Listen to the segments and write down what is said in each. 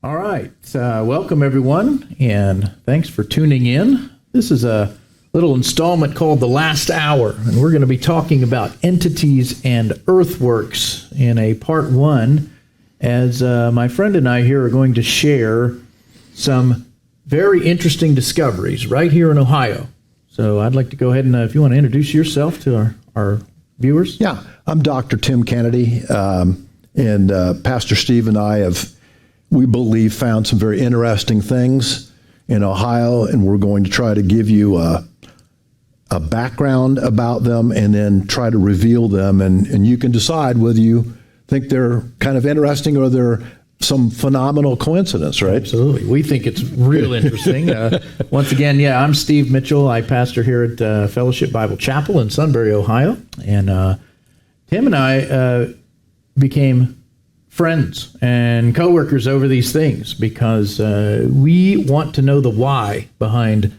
All right. Welcome, everyone, and thanks for tuning in. This is a little installment called The Last Hour, and we're going to be talking about entities and earthworks in a part one, as my friend and I here are going to share some very interesting discoveries right here in Ohio. So I'd like to go ahead and, if you want to introduce yourself to our viewers. Yeah, I'm Dr. Tim Kennedy, and Pastor Steve and I we believe, found some very interesting things in Ohio, and we're going to try to give you a background about them and then try to reveal them, and you can decide whether you think they're kind of interesting or they're some phenomenal coincidence, right? Absolutely. We think it's real interesting. Once again, I'm Steve Mitchell. I pastor here at Fellowship Bible Chapel in Sunbury, Ohio, and Tim and I became friends and coworkers over these things because we want to know the why behind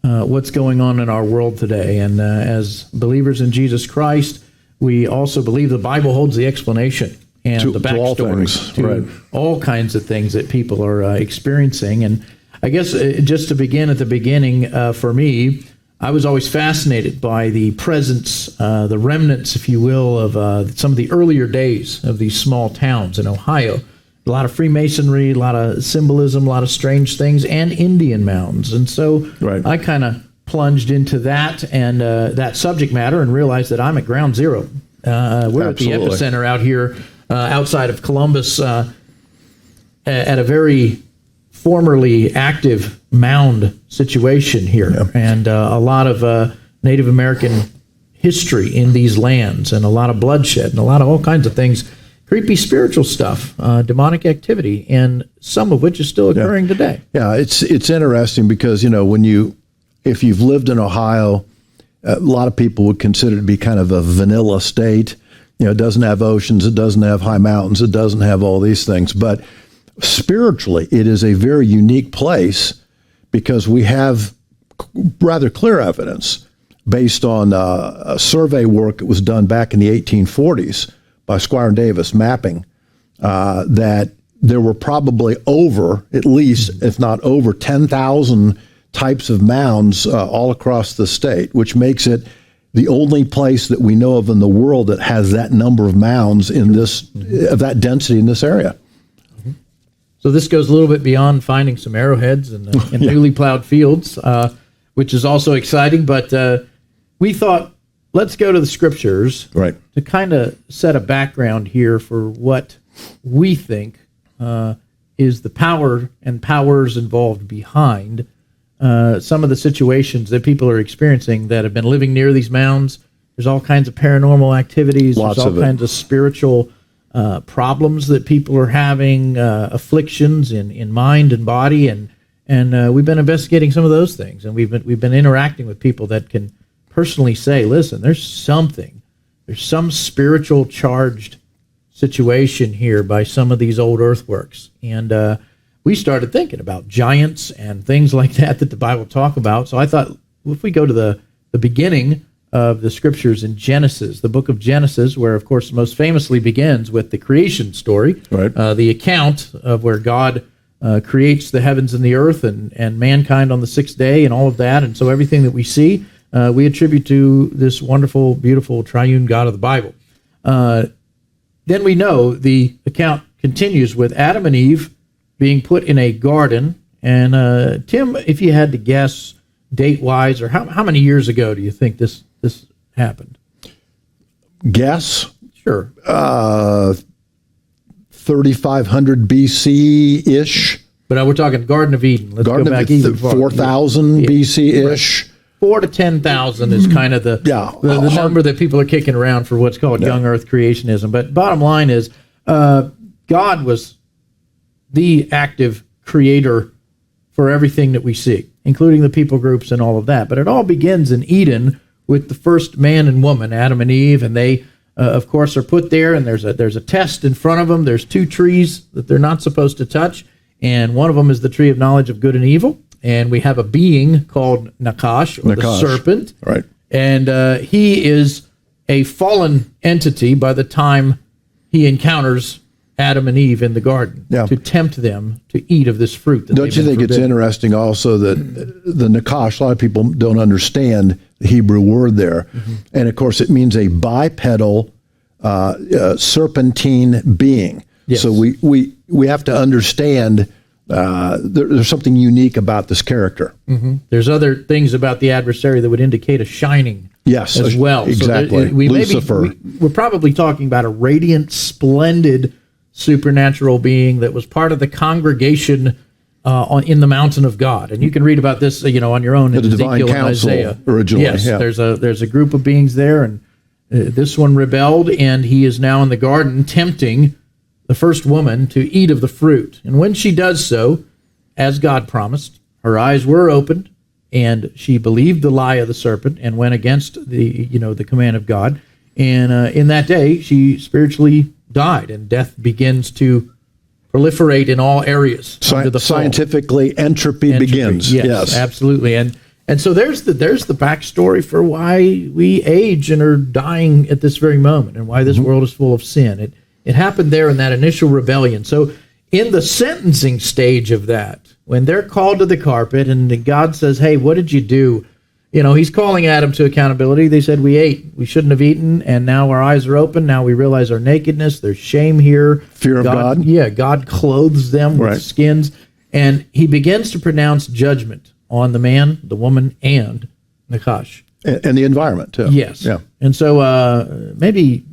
what's going on in our world today. And as believers in Jesus Christ, we also believe the Bible holds the explanation and the backstory to all kinds of things that people are experiencing. And I guess just to begin at the beginning, for me, I was always fascinated by the presence, the remnants, if you will, of some of the earlier days of these small towns in Ohio. A lot of Freemasonry, a lot of symbolism, a lot of strange things, and Indian mounds. And so I kind of plunged into that and that subject matter and realized that I'm at ground zero. We're at the epicenter out here outside of Columbus at a very formerly active mound situation here, and a lot of Native American history in these lands, and a lot of bloodshed, and a lot of all kinds of things, creepy spiritual stuff, demonic activity, and some of which is still occurring today. Yeah, it's interesting because, if you've lived in Ohio, a lot of people would consider it to be kind of a vanilla state. It doesn't have oceans, it doesn't have high mountains, it doesn't have all these things, but spiritually, it is a very unique place because we have rather clear evidence based on a survey work that was done back in the 1840s by Squire and Davis mapping that there were probably at least, if not over 10,000 types of mounds all across the state, which makes it the only place that we know of in the world that has that number of mounds of that density in this area. So this goes a little bit beyond finding some arrowheads and newly plowed fields, which is also exciting. But we thought, let's go to the scriptures to kind of set a background here for what we think is the power and powers involved behind some of the situations that people are experiencing that have been living near these mounds. There's all kinds of paranormal activities. There's all kinds of spiritual problems that people are having, afflictions in mind and body, and we've been investigating some of those things, and we've been interacting with people that can personally say, listen, there's some spiritual charged situation here by some of these old earthworks, and we started thinking about giants and things like that the Bible talk about. So I thought, if we go to the beginning of the scriptures in Genesis, the book of Genesis, where, of course, most famously begins with the creation story, the account of where God creates the heavens and the earth and mankind on the sixth day and all of that. And so everything that we see, we attribute to this wonderful, beautiful, triune God of the Bible. Then we know the account continues with Adam and Eve being put in a garden. And Tim, if you had to guess date-wise, or how many years ago do you think this happened? Guess? Sure. 3,500 BC-ish. But we're talking Garden of Eden. Let's go back even farther. 4,000 BC-ish. 4 to 10,000 is kind of the number that people are kicking around for what's called young earth creationism. But bottom line is, God was the active creator for everything that we see, including the people groups and all of that. But it all begins in Eden with the first man and woman, Adam and Eve, and they, of course, are put there, and there's a test in front of them. There's two trees that they're not supposed to touch, and one of them is the tree of knowledge of good and evil, and we have a being called Nakash, the serpent, and he is a fallen entity by the time he encounters Adam and Eve in the garden to tempt them to eat of this fruit. Don't you think it's interesting also that the nakash, a lot of people don't understand the Hebrew word there. And of course it means a bipedal serpentine being. Yes. So we have to understand there's something unique about this character. There's other things about the adversary that would indicate a shining as well. Exactly. So Lucifer. We're probably talking about a radiant, splendid supernatural being that was part of the congregation in the mountain of God. And you can read about this on your own in Ezekiel and Isaiah. Originally. Yes, there's a group of beings there, and this one rebelled, and he is now in the garden tempting the first woman to eat of the fruit. And when she does so, as God promised, her eyes were opened, and she believed the lie of the serpent and went against the command of God. And in that day, she spiritually died, and death begins to proliferate in all areas. Scientifically, entropy begins. Yes, absolutely. And so there's the backstory for why we age and are dying at this very moment, and why this world is full of sin. It happened there in that initial rebellion. So in the sentencing stage of that, when they're called to the carpet and God says, hey, what did you do? He's calling Adam to accountability. They said, we ate. We shouldn't have eaten, and now our eyes are open. Now we realize our nakedness. There's shame here. Fear of God. Yeah, God clothes them with skins, and he begins to pronounce judgment on the man, the woman, and Nakash. And the environment, too. Yes. Yeah. And so maybe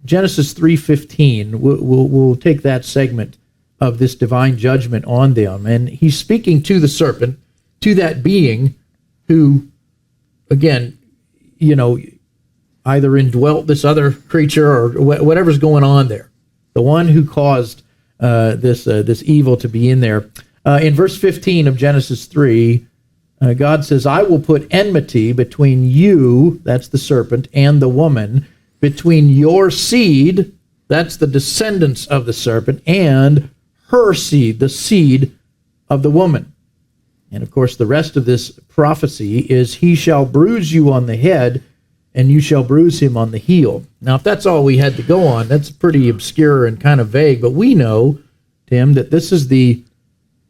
Genesis 3:15, we'll take that segment of this divine judgment on them. And he's speaking to the serpent, to that being who, again, either indwelt this other creature or whatever's going on there. The one who caused this evil to be in there. In verse 15 of Genesis 3, God says, I will put enmity between you, that's the serpent, and the woman, between your seed, that's the descendants of the serpent, and her seed, the seed of the woman. And of course, the rest of this prophecy is, he shall bruise you on the head, and you shall bruise him on the heel. Now, if that's all we had to go on, that's pretty obscure and kind of vague, but we know, Tim, that this is the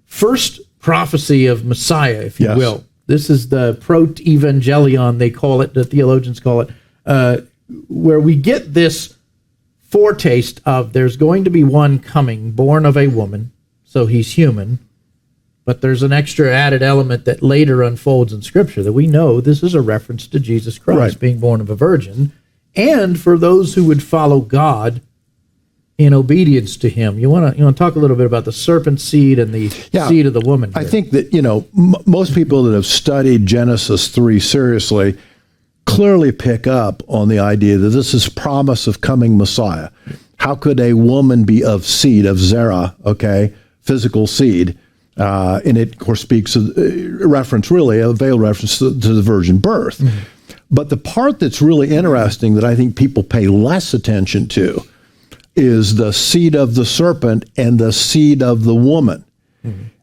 first prophecy of Messiah, if you will. This is the proto-evangelion, they call it, the theologians call it, where we get this foretaste of there's going to be one coming, born of a woman, so he's human, but there's an extra added element that later unfolds in Scripture that we know this is a reference to Jesus Christ being born of a virgin, and for those who would follow God in obedience to him. You want to talk a little bit about the serpent seed and the seed of the woman here. I think that, most people that have studied Genesis 3 seriously clearly pick up on the idea that this is promise of coming Messiah. How could a woman be of seed, of Zerah, physical seed? And it, of course, speaks of a veiled reference to the virgin birth. But the part that's really interesting that I think people pay less attention to is the seed of the serpent and the seed of the woman.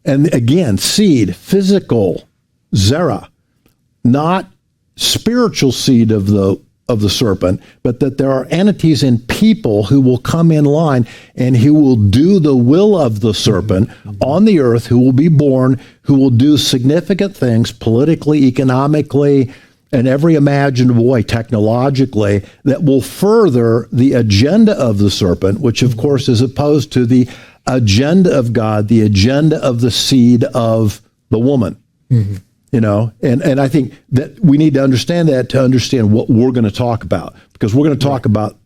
And again, seed, physical, Zerah, not spiritual seed of the serpent, but that there are entities and people who will come in line and who will do the will of the serpent on the earth, who will be born, who will do significant things politically, economically, and every imaginable way, technologically, that will further the agenda of the serpent, which of course is opposed to the agenda of God, the agenda of the seed of the woman. And I think that we need to understand that to understand what we're going to talk about, because we're going to talk about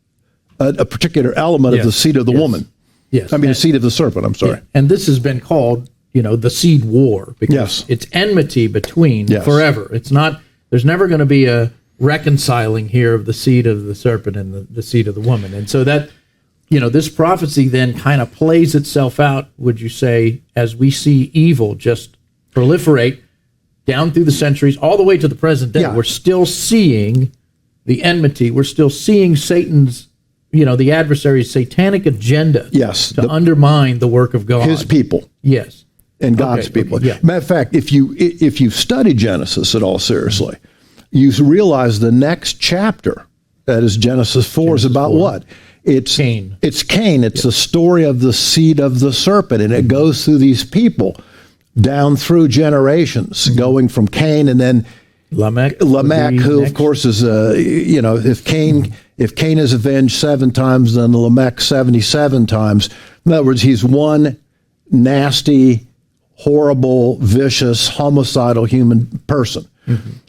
a particular element of the seed of the woman. The seed of the serpent, I'm sorry. And this has been called, the seed war, because it's enmity between forever. It's not, there's never going to be a reconciling here of the seed of the serpent and the seed of the woman. And so that, this prophecy then kind of plays itself out, would you say, as we see evil just proliferate down through the centuries, all the way to the present day. We're still seeing the enmity. We're still seeing Satan's, the adversary's satanic agenda to undermine the work of God. His people. Yes. And God's people. Matter of fact, if you've studied Genesis at all seriously, you realize the next chapter, that is Genesis 4, is about what? it's Cain. It's Cain. It's the story of the seed of the serpent, and it goes through these people down through generations, going from Cain and then Lamech, who next. of course is if Cain is avenged 7 times, then Lamech 77 times. In other words, he's one nasty, horrible, vicious, homicidal human person.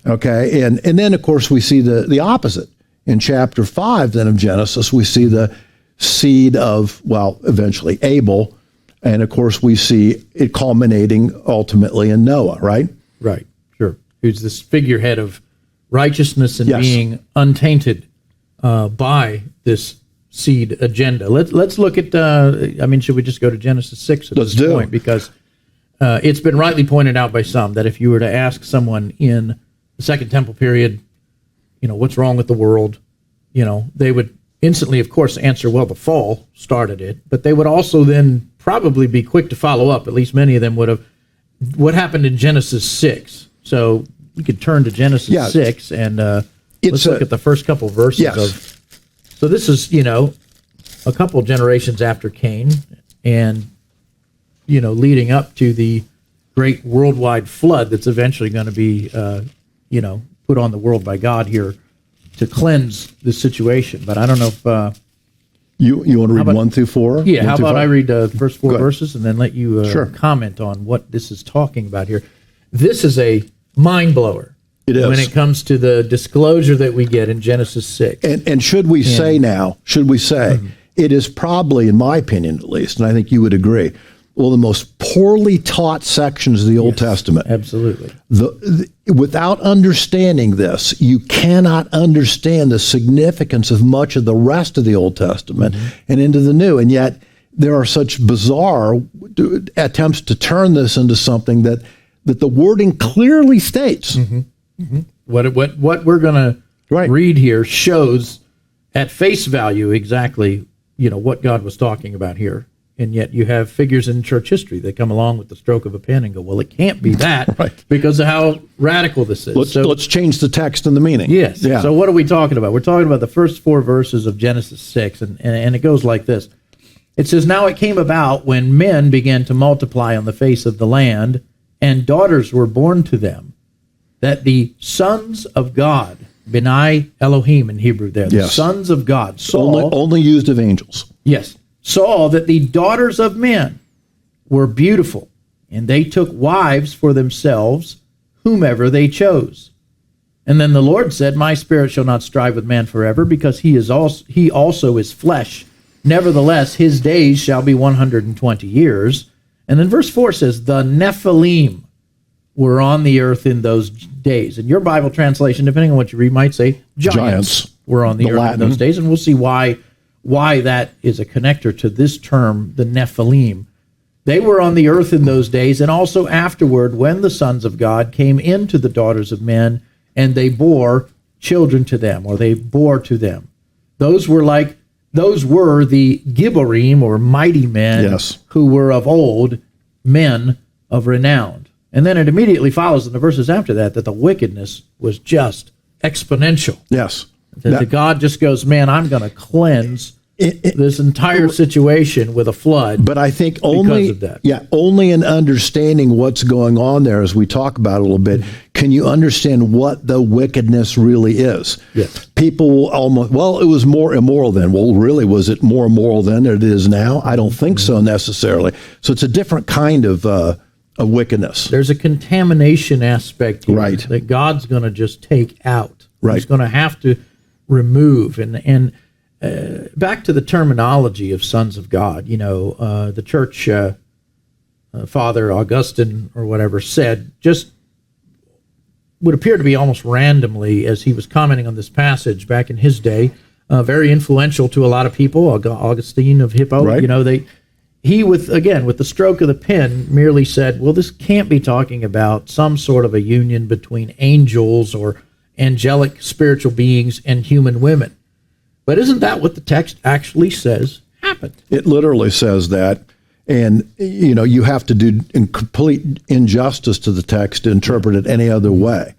Okay, and then of course we see the opposite in chapter 5 then of Genesis. We see the seed of, well, eventually Abel, and of course we see it culminating ultimately in Noah, right? Right, sure. Who's this figurehead of righteousness and Yes. being untainted by this seed agenda. Let's look at, should we just go to Genesis 6 at Let's this do. point? Because it's been rightly pointed out by some that if you were to ask someone in the Second Temple period, what's wrong with the world, they would instantly, of course, answer, well, the fall started it. But they would also then probably be quick to follow up. At least many of them would have. What happened in Genesis 6? So we could turn to Genesis 6 and let's look at the first couple verses Yes. So this is, a couple generations after Cain and, leading up to the great worldwide flood that's eventually going to be, put on the world by God here to cleanse the situation. But I don't know if... You want to read 1 through 4? Yeah, how about I read the first 4 Go ahead. verses and then let you Sure. comment on what this is talking about here. This is a mind blower. It is. When it comes to the disclosure that we get in Genesis 6. And should we say, it is probably, in my opinion at least, and I think you would agree, one of the most poorly taught sections of the Old Testament. Absolutely. Without understanding this, you cannot understand the significance of much of the rest of the Old Testament and into the New. And yet there are such bizarre attempts to turn this into something that the wording clearly states. What we're going to read here shows at face value exactly, what God was talking about here. And yet you have figures in church history that come along with the stroke of a pen and go, well, it can't be that because of how radical this is. Let's change the text and the meaning. Yes. Yeah. So what are we talking about? We're talking about the first 4 verses of Genesis 6, and it goes like this. It says, now it came about when men began to multiply on the face of the land, and daughters were born to them, that the sons of God, Benai Elohim in Hebrew there, the sons of God, saw... Only used of angels. Yes. Saw that the daughters of men were beautiful, and they took wives for themselves, whomever they chose. And then the Lord said, my spirit shall not strive with man forever, because he also is flesh. Nevertheless, his days shall be 120 years. And then verse 4 says, the Nephilim were on the earth in those days. And your Bible translation, depending on what you read, might say giants were on the earth Latin. in those days. And we'll see why that is a connector to this term, the Nephilim. They were on the earth in those days, and also afterward, when the sons of God came into the daughters of men, and they bore children to them, or they bore to them. Those were the Gibborim, or mighty men, who were of old, men of renown. And then it immediately follows in the verses after that the wickedness was just exponential. Yes. That God just goes, man, I'm going to cleanse this entire situation with a flood. But I think only in understanding what's going on there, as we talk about it a little bit, can you understand what the wickedness really is. Yes. People will almost, it was more immoral then. Well, really, was it more immoral then than it is now? I don't think so necessarily. So it's a different kind of wickedness. There's a contamination aspect here that God's going to just take out. He's going to have to remove. And back to the terminology of sons of God, the church father Augustine or whatever said, just would appear to be almost randomly as he was commenting on this passage back in his day, very influential to a lot of people, Augustine of Hippo, he with the stroke of the pen merely said, well, this can't be talking about some sort of a union between angels or angelic spiritual beings and human women. But isn't that what the text actually says happened? It literally says that. And, you have to do complete injustice to the text to interpret it any other way.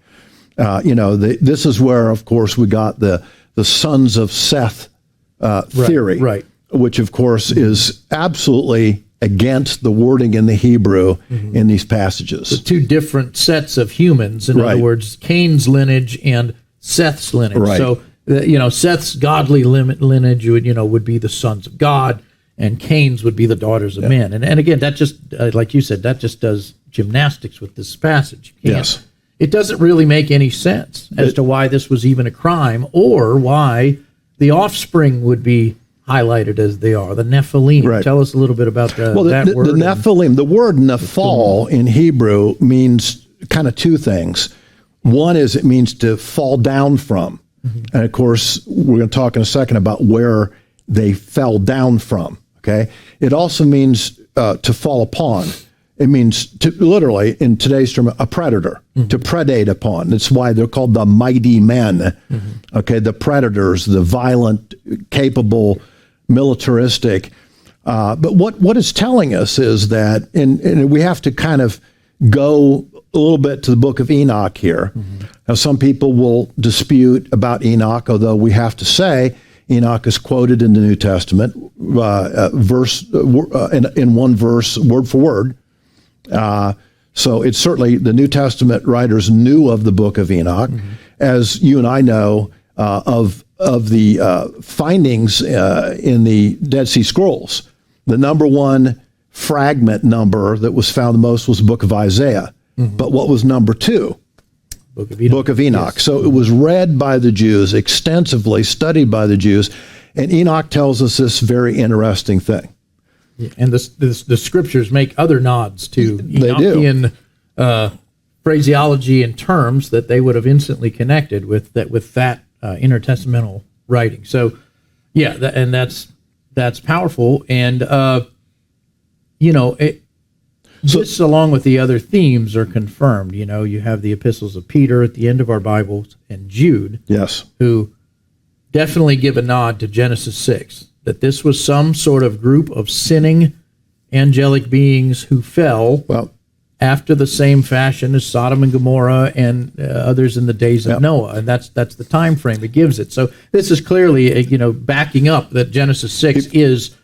This is where, of course, we got the sons of Seth theory, right. Which, of course, is absolutely against the wording in the Hebrew in these passages. The two different sets of humans, in other words, Cain's lineage and Seth's lineage. Right. So, Seth's godly lineage would be the sons of God, and Cain's would be the daughters of men. And again, that just, like you said, that just does gymnastics with this passage. Yes. It doesn't really make any sense as to why this was even a crime, or why the offspring would be highlighted as they are, the Nephilim. Right. Tell us a little bit about that word. The Nephilim, the word Nephal in Hebrew means kind of two things. One is it means to fall down from. And of course, we're going to talk in a second about where they fell down from. Okay. It also means to fall upon. It means to literally, in today's term, a predator, to predate upon. That's why they're called the mighty men. Okay. The predators, the violent, capable, militaristic. But what it's telling us is that, and we have to kind of go a little bit to the book of Enoch here. Now, some people will dispute about Enoch, although we have to say Enoch is quoted in the New Testament, in one verse, word for word. So it's certainly the New Testament writers knew of the book of Enoch, as you and I know of the findings in the Dead Sea Scrolls. The number one fragment number that was found the most was the book of Isaiah. But what was number two? Book of Enoch. Yes. So it was read by the Jews, extensively studied by the Jews, and Enoch tells us this very interesting thing. Yeah, and the scriptures make other nods to Enochian phraseology and terms that they would have instantly connected with that intertestamental writing. So, and that's powerful, and this, along with the other themes, are confirmed. You have the epistles of Peter at the end of our Bibles and Jude, who definitely give a nod to Genesis 6, that this was some sort of group of sinning angelic beings who fell after the same fashion as Sodom and Gomorrah and others in the days of Noah, and that's the time frame it gives it. So this is clearly backing up that Genesis 6 is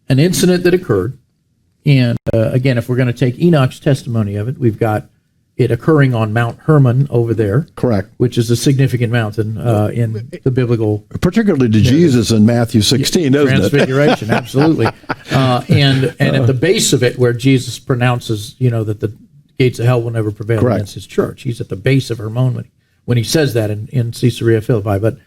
an incident that occurred. And again, if we're going to take Enoch's testimony of it, we've got it occurring on Mount Hermon over there. Correct. Which is a significant mountain in the biblical... Particularly to Jesus in Matthew 16, isn't it? Transfiguration, absolutely. And at the base of it, where Jesus pronounces, that the gates of hell will never prevail against his church. He's at the base of Hermon when he says that in Caesarea Philippi. But,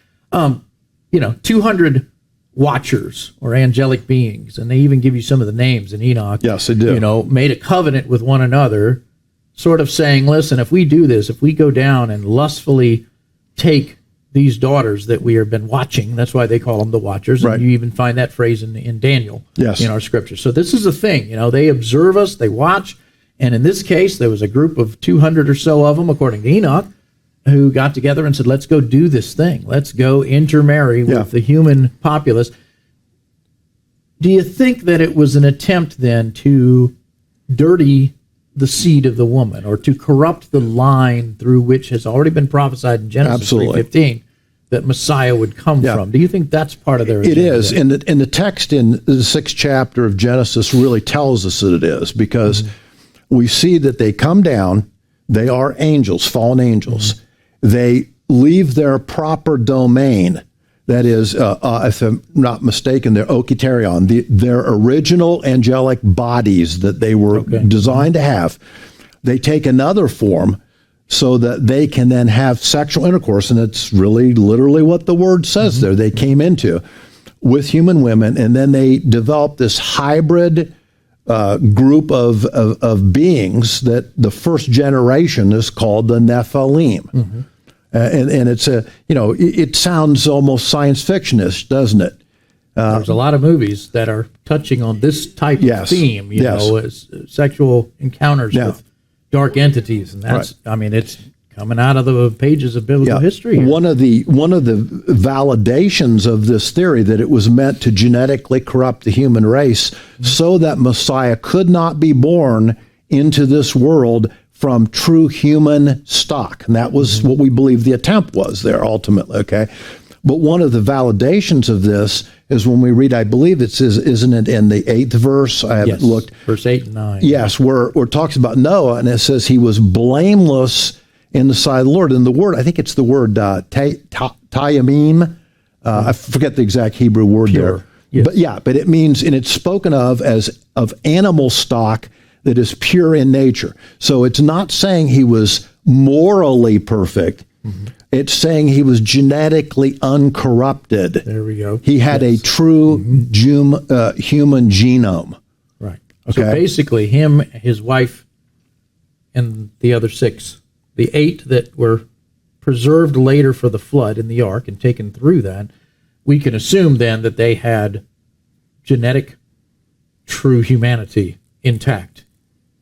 200... watchers or angelic beings, and they even give you some of the names in Enoch. Yes, they do. Made a covenant with one another, sort of saying, listen, if we do this, if we go down and lustfully take these daughters that we have been watching, that's why they call them the watchers, and you even find that phrase in Daniel in our scripture. So this is a thing, they observe us, they watch, and in this case, there was a group of 200 or so of them, according to Enoch, who got together and said, let's go do this thing. Let's go intermarry with the human populace. Do you think that it was an attempt then to dirty the seed of the woman, or to corrupt the line through which has already been prophesied in Genesis 3:15 that Messiah would come from? Do you think that's part of their agenda? It is. And the text in the 6th chapter of Genesis really tells us that it is, because we see that they come down, they are angels, fallen angels. They leave their proper domain. That is, if I'm not mistaken, they're Okiterion, their original angelic bodies that they were designed to have. They take another form so that they can then have sexual intercourse, and it's really literally what the word says there. They came into with human women, and then they developed this hybrid group of beings that the first generation is called the Nephilim. And it's it sounds almost science fictionish, doesn't it? There's a lot of movies that are touching on this type of theme, as sexual encounters with dark entities, and that's it's coming out of the pages of biblical history. One of the validations of this theory that it was meant to genetically corrupt the human race so that Messiah could not be born into this world from true human stock. And that was what we believe the attempt was there ultimately, okay? But one of the validations of this, is when we read, I believe it says, isn't it in the 8th verse? I haven't looked. Verse 8 and 9. Yes, where it talks about Noah, and it says he was blameless in the sight of the Lord. And the word, I think it's the word tayamim. I forget the exact Hebrew word Pure. there. Yes. But it means, and it's spoken of as of animal stock that is pure in nature. So it's not saying he was morally perfect. Mm-hmm. It's saying he was genetically uncorrupted. There we go. He had a true human genome. Right. Okay. So basically him, his wife, and the other 6, the 8 that were preserved later for the flood in the ark and taken through that, we can assume then that they had genetic true humanity intact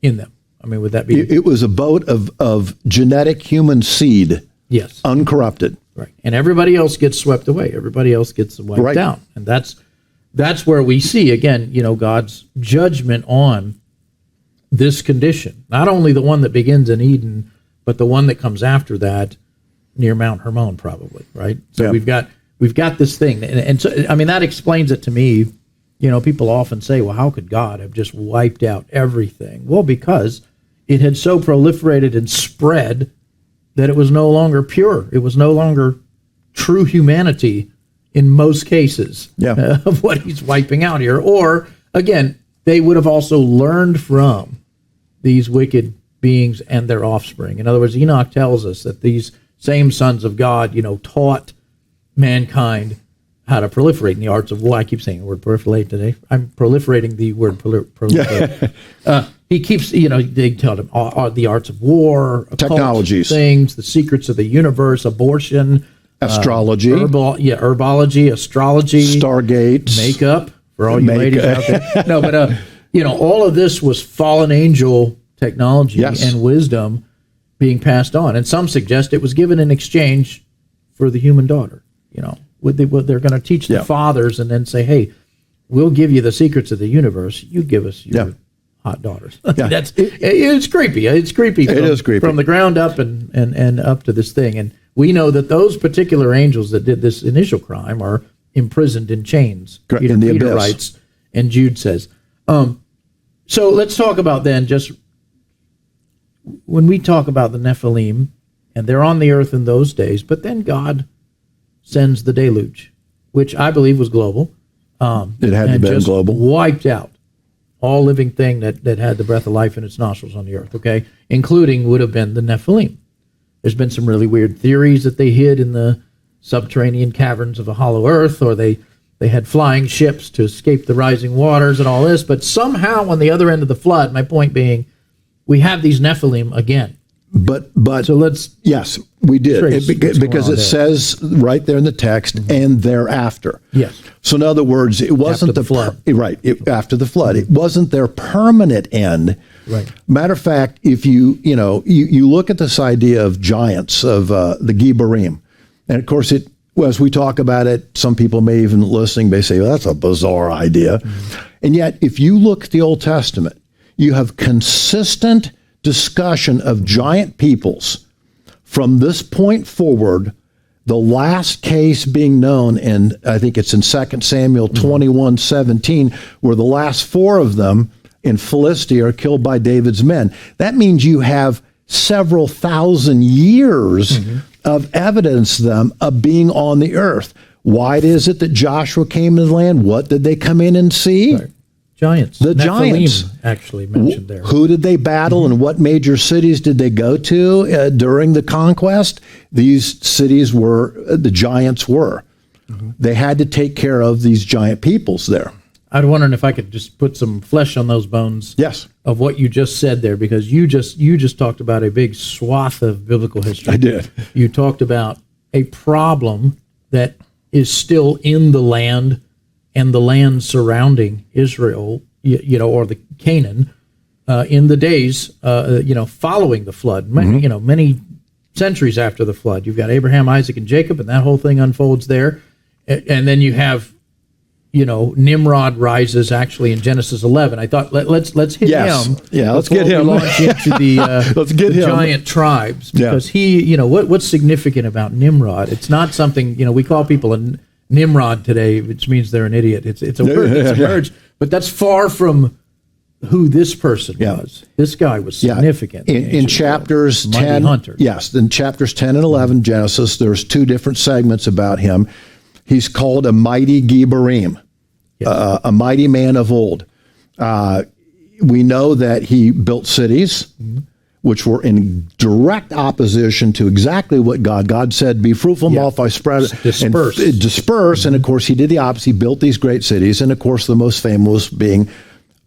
in them. I mean, would that be? It was a boat of genetic human seed. Yes. Uncorrupted. Right. And everybody else gets swept away. Everybody else gets wiped out. And that's where we see, again, God's judgment on this condition. Not only the one that begins in Eden, but the one that comes after that near Mount Hermon, probably, right? So we've got this thing. And so, I mean, that explains it to me. People often say, well, how could God have just wiped out everything? Well, because it had so proliferated and spread that it was no longer pure. It was no longer true humanity in most cases of what he's wiping out here. Or, again, they would have also learned from these wicked beings and their offspring. In other words, Enoch tells us that these same sons of God, taught mankind how to proliferate in the arts of war. I keep saying the word proliferate today. I'm proliferating the word proliferate. He keeps, they taught him the arts of war, occult technologies, things, the secrets of the universe, abortion, astrology, herbology, astrology, stargates, makeup for all you ladies out there. No, but all of this was fallen angel technology and wisdom being passed on, and some suggest it was given in exchange for the human daughter. They're going to teach the fathers and then say, "Hey, we'll give you the secrets of the universe. You give us your hot daughters." It's creepy. It's creepy. It is creepy from the ground up and up to this thing. And we know that those particular angels that did this initial crime are imprisoned in chains. Peter writes, and Jude says. So let's talk about then just when we talk about the Nephilim, and they're on the earth in those days, but then God sends the deluge, which I believe was global. It had to be global. Wiped out all living thing that had the breath of life in its nostrils on the earth, okay? Including would have been the Nephilim. There's been some really weird theories that they hid in the subterranean caverns of a hollow earth, or they had flying ships to escape the rising waters and all this, but somehow on the other end of the flood, my point being, we have these Nephilim again. But so let's we did because it says right there in the text and thereafter. Yes. So in other words, it wasn't after the flood. After the flood, it wasn't their permanent end. Right. Matter of fact, if you look at this idea of giants of the Gibborim, and of course as we talk about it, some people may even listening may say, well, that's a bizarre idea. And yet, if you look at the Old Testament, you have consistent discussion of giant peoples from this point forward, the last case being known, and I think it's in 2 Samuel 21:17, where the last 4 of them in Philistia are killed by David's men. That means you have several thousand years of evidence of being on the earth. Why is it that Joshua came into the land? What did they come in and see? Right. Giants. The giants. Actually mentioned there. Who did they battle and what major cities did they go to during the conquest? These cities the giants were. They had to take care of these giant peoples there. I'd wondering if I could just put some flesh on those bones. Yes. Of what you just said there, because you just talked about a big swath of biblical history. I did. You talked about a problem that is still in the land and the land surrounding Israel, or the Canaan, in the days, following the flood. Many centuries after the flood, you've got Abraham, Isaac, and Jacob, and that whole thing unfolds there. And then you have, Nimrod rises actually in Genesis 11. I thought let's hit him. Yeah, let's get him. Launch into the let's get him. Giant tribes, because he, what's significant about Nimrod? It's not something we call people Nimrod today, which means they're an idiot. It's a word that's emerged, but that's far from who this person was. This guy was significant. In chapters 10, hunter. Yes, in chapters 10 and 11, Genesis, there's two different segments about him. He's called a mighty Gibborim, a mighty man of old. We know that he built cities, which were in direct opposition to exactly what God said, be fruitful, multiply, spread, disperse. And disperse. And of course, he did the opposite. He built these great cities. And of course, the most famous being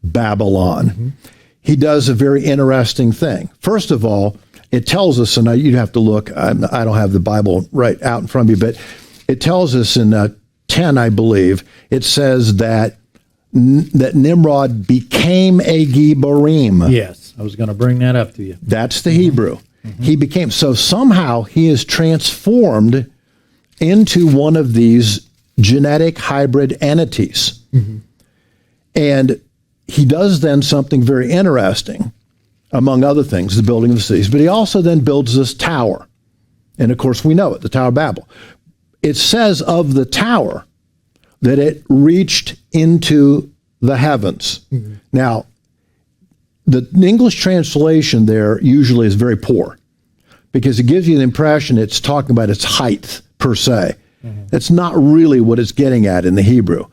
Babylon. He does a very interesting thing. First of all, it tells us, and you'd have to look, I don't have the Bible right out in front of you, but it tells us in 10, I believe, it says that Nimrod became a Gibborim. Yes, I was going to bring that up to you. That's the Hebrew. He became, so somehow he is transformed into one of these genetic hybrid entities. And he does then something very interesting, among other things, the building of cities, but he also then builds this tower. And of course we know it, the Tower of Babel. It says of the tower that it reached into the heavens. Now, the English translation there usually is very poor because it gives you the impression it's talking about its height per se. That's not really what it's getting at in the Hebrew.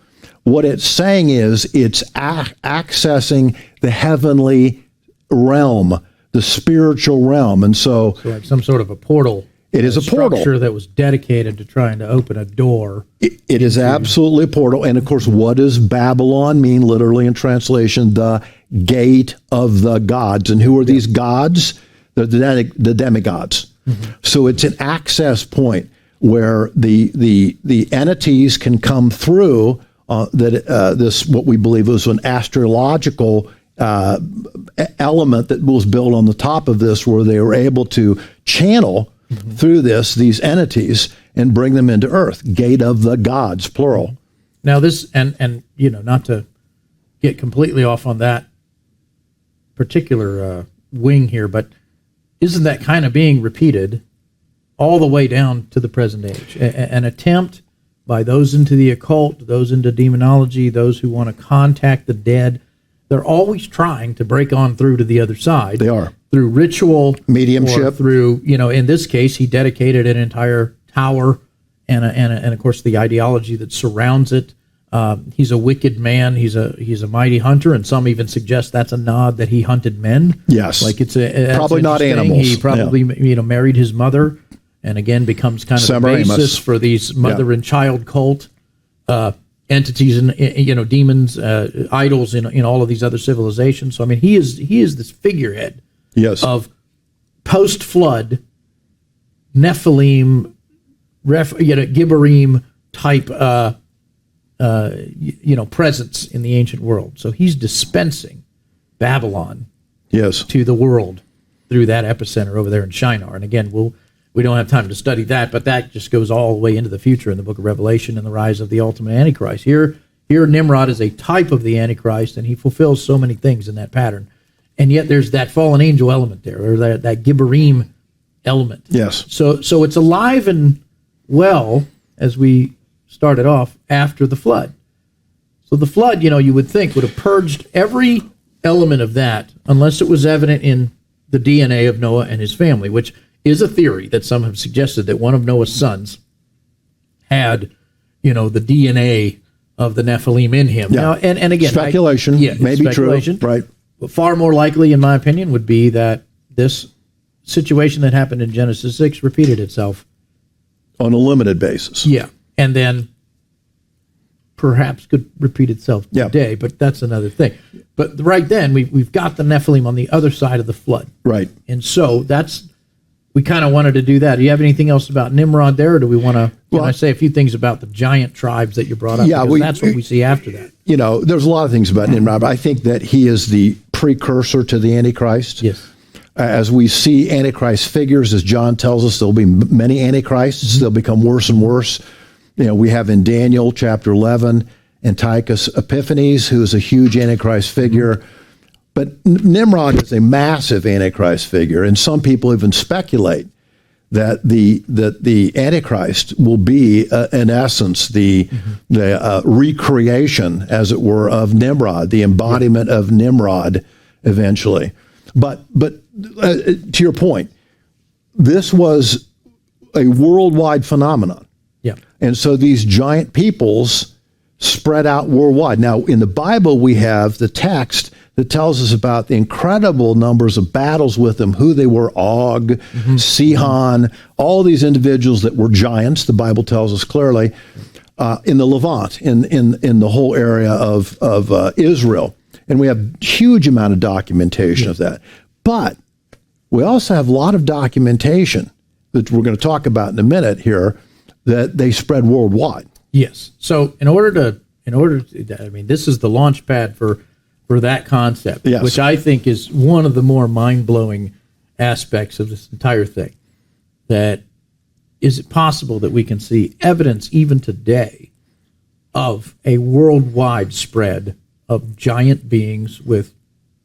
What it's saying is it's accessing the heavenly realm, the spiritual realm. And so like some sort of a portal. It is a portal. Structure that was dedicated to trying to open a door. It is absolutely a portal. And of course, what does Babylon mean, literally in translation? The gate of the gods. And who are these gods? The demigods. So it's an access point where the entities can come through this, what we believe was an astrological element that was built on the top of this, where they were able to channel through these entities and bring them into earth. Gate of the gods, plural. Now this, and not to get completely off on that particular wing here, but isn't that kind of being repeated all the way down to the present age? An attempt by those into the occult, those into demonology, those who want to contact the dead. They're always trying to break on through to the other side. They are. Through ritual, mediumship, or through, in this case, he dedicated an entire tower and of course the ideology that surrounds it. He's a wicked man. He's a mighty hunter, and some even suggest that's a nod that he hunted men. Yes, like it's probably not animals. He probably married his mother, and again becomes kind of the basis for these mother and child cult entities and demons, idols in all of these other civilizations. So I mean, he is this figurehead. Yes. Of post-flood Nephilim, Gibborim type, presence in the ancient world. So he's dispensing Babylon, to the world through that epicenter over there in Shinar. And again, we don't have time to study that, but that just goes all the way into the future in the Book of Revelation and the rise of the ultimate Antichrist. Here Nimrod is a type of the Antichrist, and he fulfills so many things in that pattern. And yet there's that fallen angel element there, or that Gibborim element. Yes. So it's alive and well, as we started off, after the flood. So the flood, you would think would have purged every element of that, unless it was evident in the DNA of Noah and his family, which is a theory that some have suggested that one of Noah's sons had, the DNA of the Nephilim in him. Yeah. Now, and again, speculation, maybe speculation. True, right? But far more likely, in my opinion, would be that this situation that happened in Genesis 6 repeated itself. On a limited basis. Yeah. And then perhaps could repeat itself today, but that's another thing. But right then, we've got the Nephilim on the other side of the flood. Right. And so we kind of wanted to do that. Do you have anything else about Nimrod there, or do we want to, can I say a few things about the giant tribes that you brought up? Yeah, that's what we see after that. There's a lot of things about Nimrod, but I think that he is the precursor to the Antichrist. Yes. As we see Antichrist figures, as John tells us, there'll be many Antichrists. They'll become worse and worse. We have in Daniel chapter 11, Antiochus Epiphanes, who is a huge Antichrist figure. But Nimrod is a massive Antichrist figure, and some people even speculate that the Antichrist will be, in essence, the recreation, as it were, of Nimrod, the embodiment of Nimrod, eventually. But to your point, this was a worldwide phenomenon. Yeah. And so these giant peoples spread out worldwide. Now, in the Bible, we have the text that tells us about the incredible numbers of battles with them, who they were, Og, Sihon, all these individuals that were giants, the Bible tells us clearly, in the Levant, in the whole area of Israel. And we have huge amount of documentation of that. But we also have a lot of documentation that we're going to talk about in a minute here, that they spread worldwide. Yes. So in order to, I mean, this is the launch pad for that concept, Yes. which I think is one of the more mind-blowing aspects of this entire thing. That is it possible that we can see evidence even today of a worldwide spread of giant beings with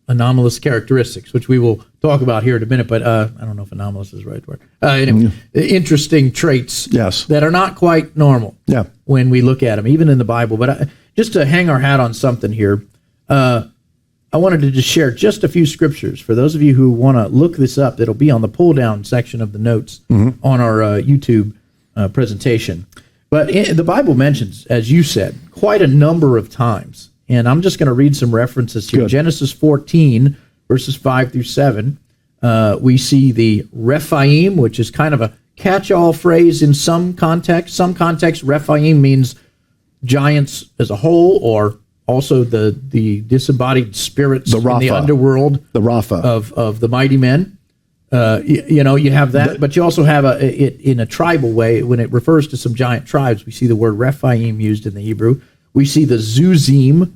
anomalous characteristics, which we will talk about here in a minute, but I don't know if anomalous is the right word. Anyway, interesting traits that are not quite normal when we look at them, even in the Bible. But just to hang our hat on something here, I wanted to just share just a few scriptures for those of you who want to look this up. It'll be on the pull-down section of the notes on our YouTube presentation. But the Bible mentions, as you said, quite a number of times. And I'm just going to read some references here. Good. Genesis 14, verses 5 through 7. We see the Rephaim, which is kind of a catch-all phrase in some context. Some context, Rephaim means giants as a whole, or also the disembodied spirits in the underworld, the Rapha of the mighty men. You have that, but you also have it in a tribal way. When it refers to some giant tribes, we see the word Rephaim used in the Hebrew. We see the Zuzim,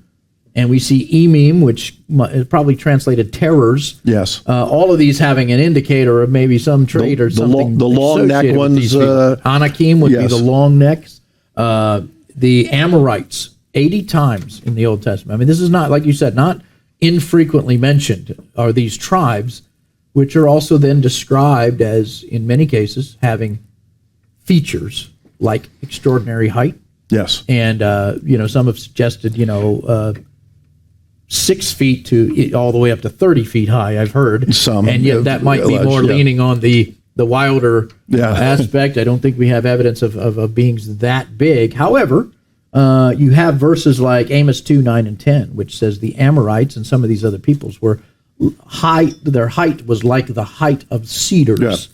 and we see Emim, which is probably translated terrors. Yes. All of these having an indicator of maybe some trait or something. The long neck ones. Anakim would be the long necks. The Amorites, 80 times in the Old Testament. I mean, this is not, like you said, not infrequently mentioned are these tribes, which are also then described as, in many cases, having features like extraordinary height. Yes. And, some have suggested, 6 feet to all the way up to 30 feet high, I've heard. Some. And yet that might be more leaning on the wilder aspect. I don't think we have evidence of beings that big. However, you have verses like Amos 2, 9, and 10, which says the Amorites and some of these other peoples were their height was like the height of cedars.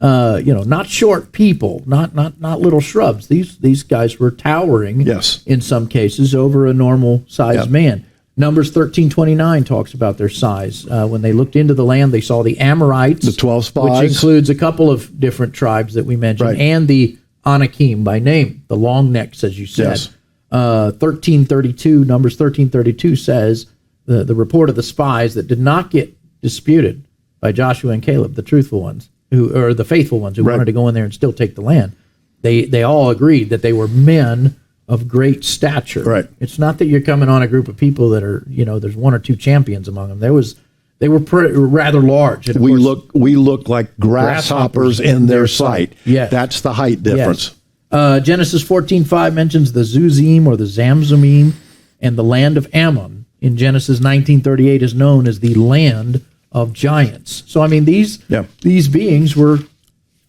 Yeah. Not short people, not little shrubs. These guys were towering in some cases over a normal sized man. Numbers 13:29 talks about their size. When they looked into the land, they saw the Amorites, the 12 spies, which includes a couple of different tribes that we mentioned, and the Anakim by name, the long necks, as you said. 13:32, Numbers 13:32 says the report of the spies that did not get disputed by Joshua and Caleb, the truthful ones, the faithful ones who wanted to go in there and still take the land. They all agreed that they were men of great stature. Right. It's not that you're coming on a group of people that are, there's one or two champions among them. They were rather large. And we look like grasshoppers in their sight. Yes. That's the height difference. Yes. Genesis 14:5 mentions the Zuzim or the Zamzumim, and the land of Ammon in Genesis 19:38 is known as the land of giants. So I mean these beings were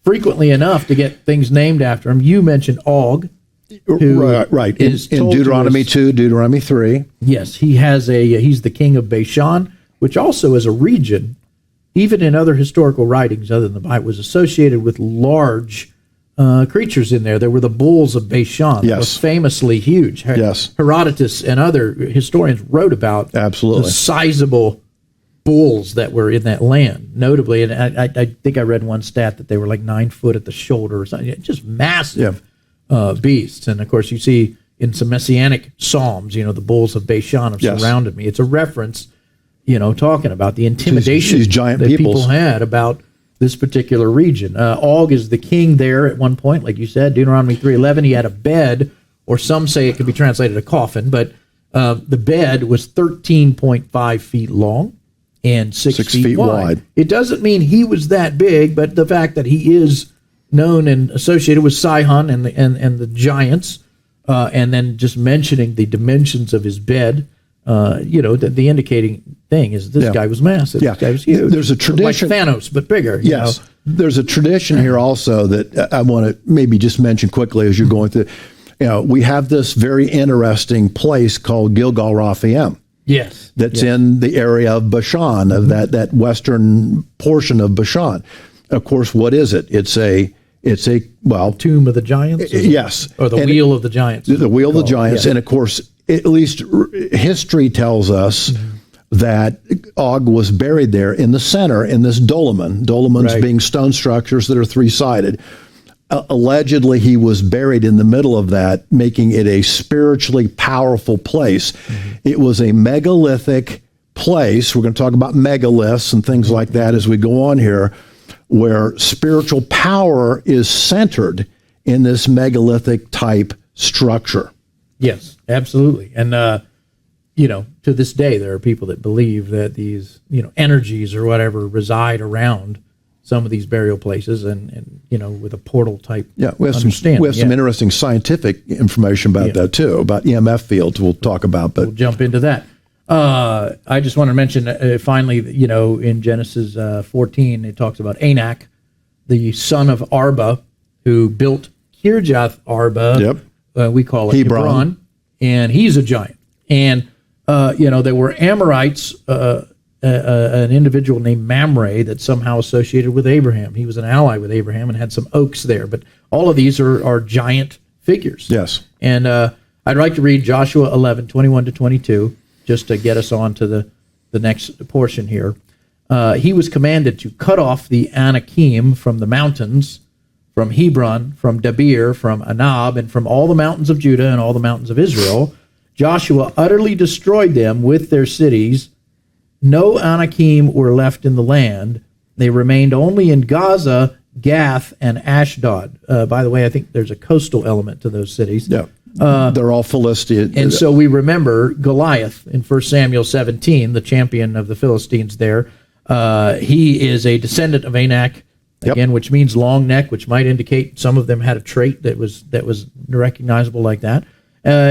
frequently enough to get things named after them. You mentioned Og. Right. In Deuteronomy 2, Deuteronomy 3. Yes, he's the king of Bashan, which also is a region, even in other historical writings other than the Bible, was associated with large creatures in there. There were the bulls of Bashan. That was famously huge. Herodotus and other historians wrote about the sizable bulls that were in that land, notably, and I think I read one stat that they were like 9 foot at the shoulder or something, just massive beasts. And of course you see in some messianic psalms, the bulls of Bashan have surrounded me. It's a reference, talking about the intimidation these giant that people had about this particular region. Og is the king there at one point, like you said, Deuteronomy 3:11, he had a bed, or some say it could be translated a coffin, but the bed was 13.5 feet long and 6 feet wide. It doesn't mean he was that big, but the fact that he is known and associated with Sihon and the giants, and then just mentioning the dimensions of his bed. The indicating thing is this guy was massive. Yeah. This guy was huge. There's a tradition, like Thanos, but bigger. Yes. There's a tradition here also that I want to maybe just mention quickly as you're going through. We have this very interesting place called Gilgal Raphaim. Yes. That's in the area of Bashan, of that western portion of Bashan. Of course, what is it? It's a tomb of the giants. Yes. Or the wheel of the giants. The wheel of the giants, and of course, at least history tells us that Og was buried there in the center in this dolmen. Dolmens being stone structures that are three-sided. Allegedly, he was buried in the middle of that, making it a spiritually powerful place. It was a megalithic place. We're going to talk about megaliths and things like that as we go on here, where spiritual power is centered in this megalithic type structure. Yes, absolutely. And, to this day, there are people that believe that these, energies or whatever reside around some of these burial places and with a portal type understanding. We have some interesting scientific information about that too, about EMF fields we'll talk about. But we'll jump into that. I just want to mention finally, in Genesis 14, it talks about Anak, the son of Arba, who built Kirjath Arba. Yep. We call it Hebron, and he's a giant. And there were Amorites, an individual named Mamre that somehow associated with Abraham. He was an ally with Abraham and had some oaks there. But all of these are giant figures. Yes. And I'd like to read Joshua 11, 21 to 22, just to get us on to the next portion here. He was commanded to cut off the Anakim from the mountains, from Hebron, from Debir, from Anab, and from all the mountains of Judah and all the mountains of Israel. Joshua utterly destroyed them with their cities. No Anakim were left in the land. They remained only in Gaza, Gath, and Ashdod. By the way, I think there's a coastal element to those cities. Yeah, they're all Philistine. And so we remember Goliath in 1 Samuel 17, the champion of the Philistines there. He is a descendant of Anak, again, which means long neck, which might indicate some of them had a trait that was recognizable like that.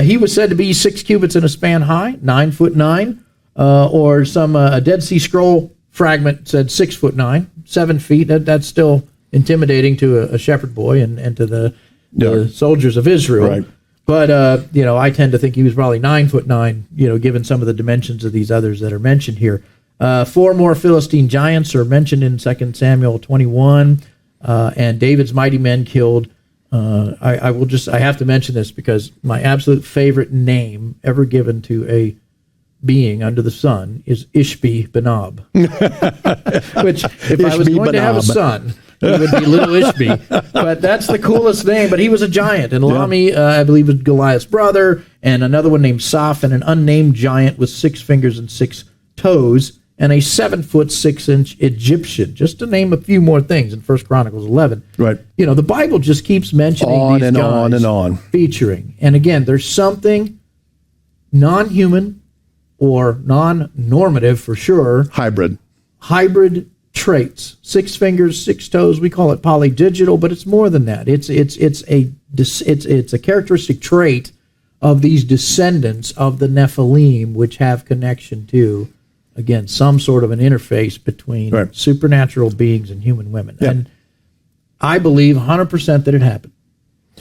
He was said to be 6 cubits in a span high, 9'9", or some a Dead Sea Scroll fragment said 6'9", 7 feet. That's still intimidating to a shepherd boy and to the soldiers of Israel. Right. But I tend to think he was probably 9'9", given some of the dimensions of these others that are mentioned here. 4 more Philistine giants are mentioned in 2 Samuel 21, and David's mighty men killed. I have to mention this because my absolute favorite name ever given to a being under the sun is Ishbi Benob. Which, if I was going to have a son, it would be little Ishbi. But that's the coolest name. But he was a giant. And Lami, I believe, was Goliath's brother, and another one named Soph, and an unnamed giant with 6 fingers and 6 toes, and a 7'6" Egyptian, just to name a few more things in 1 Chronicles 11. Right. The Bible just keeps mentioning on these and guys on and on, featuring. And again, there's something non-human or non-normative for sure. Hybrid traits. 6 fingers, 6 toes. We call it polydigital, but it's more than that. It's a characteristic trait of these descendants of the Nephilim, which have connection to, again, some sort of an interface between supernatural beings and human women. Yeah. And I believe 100% that it happened.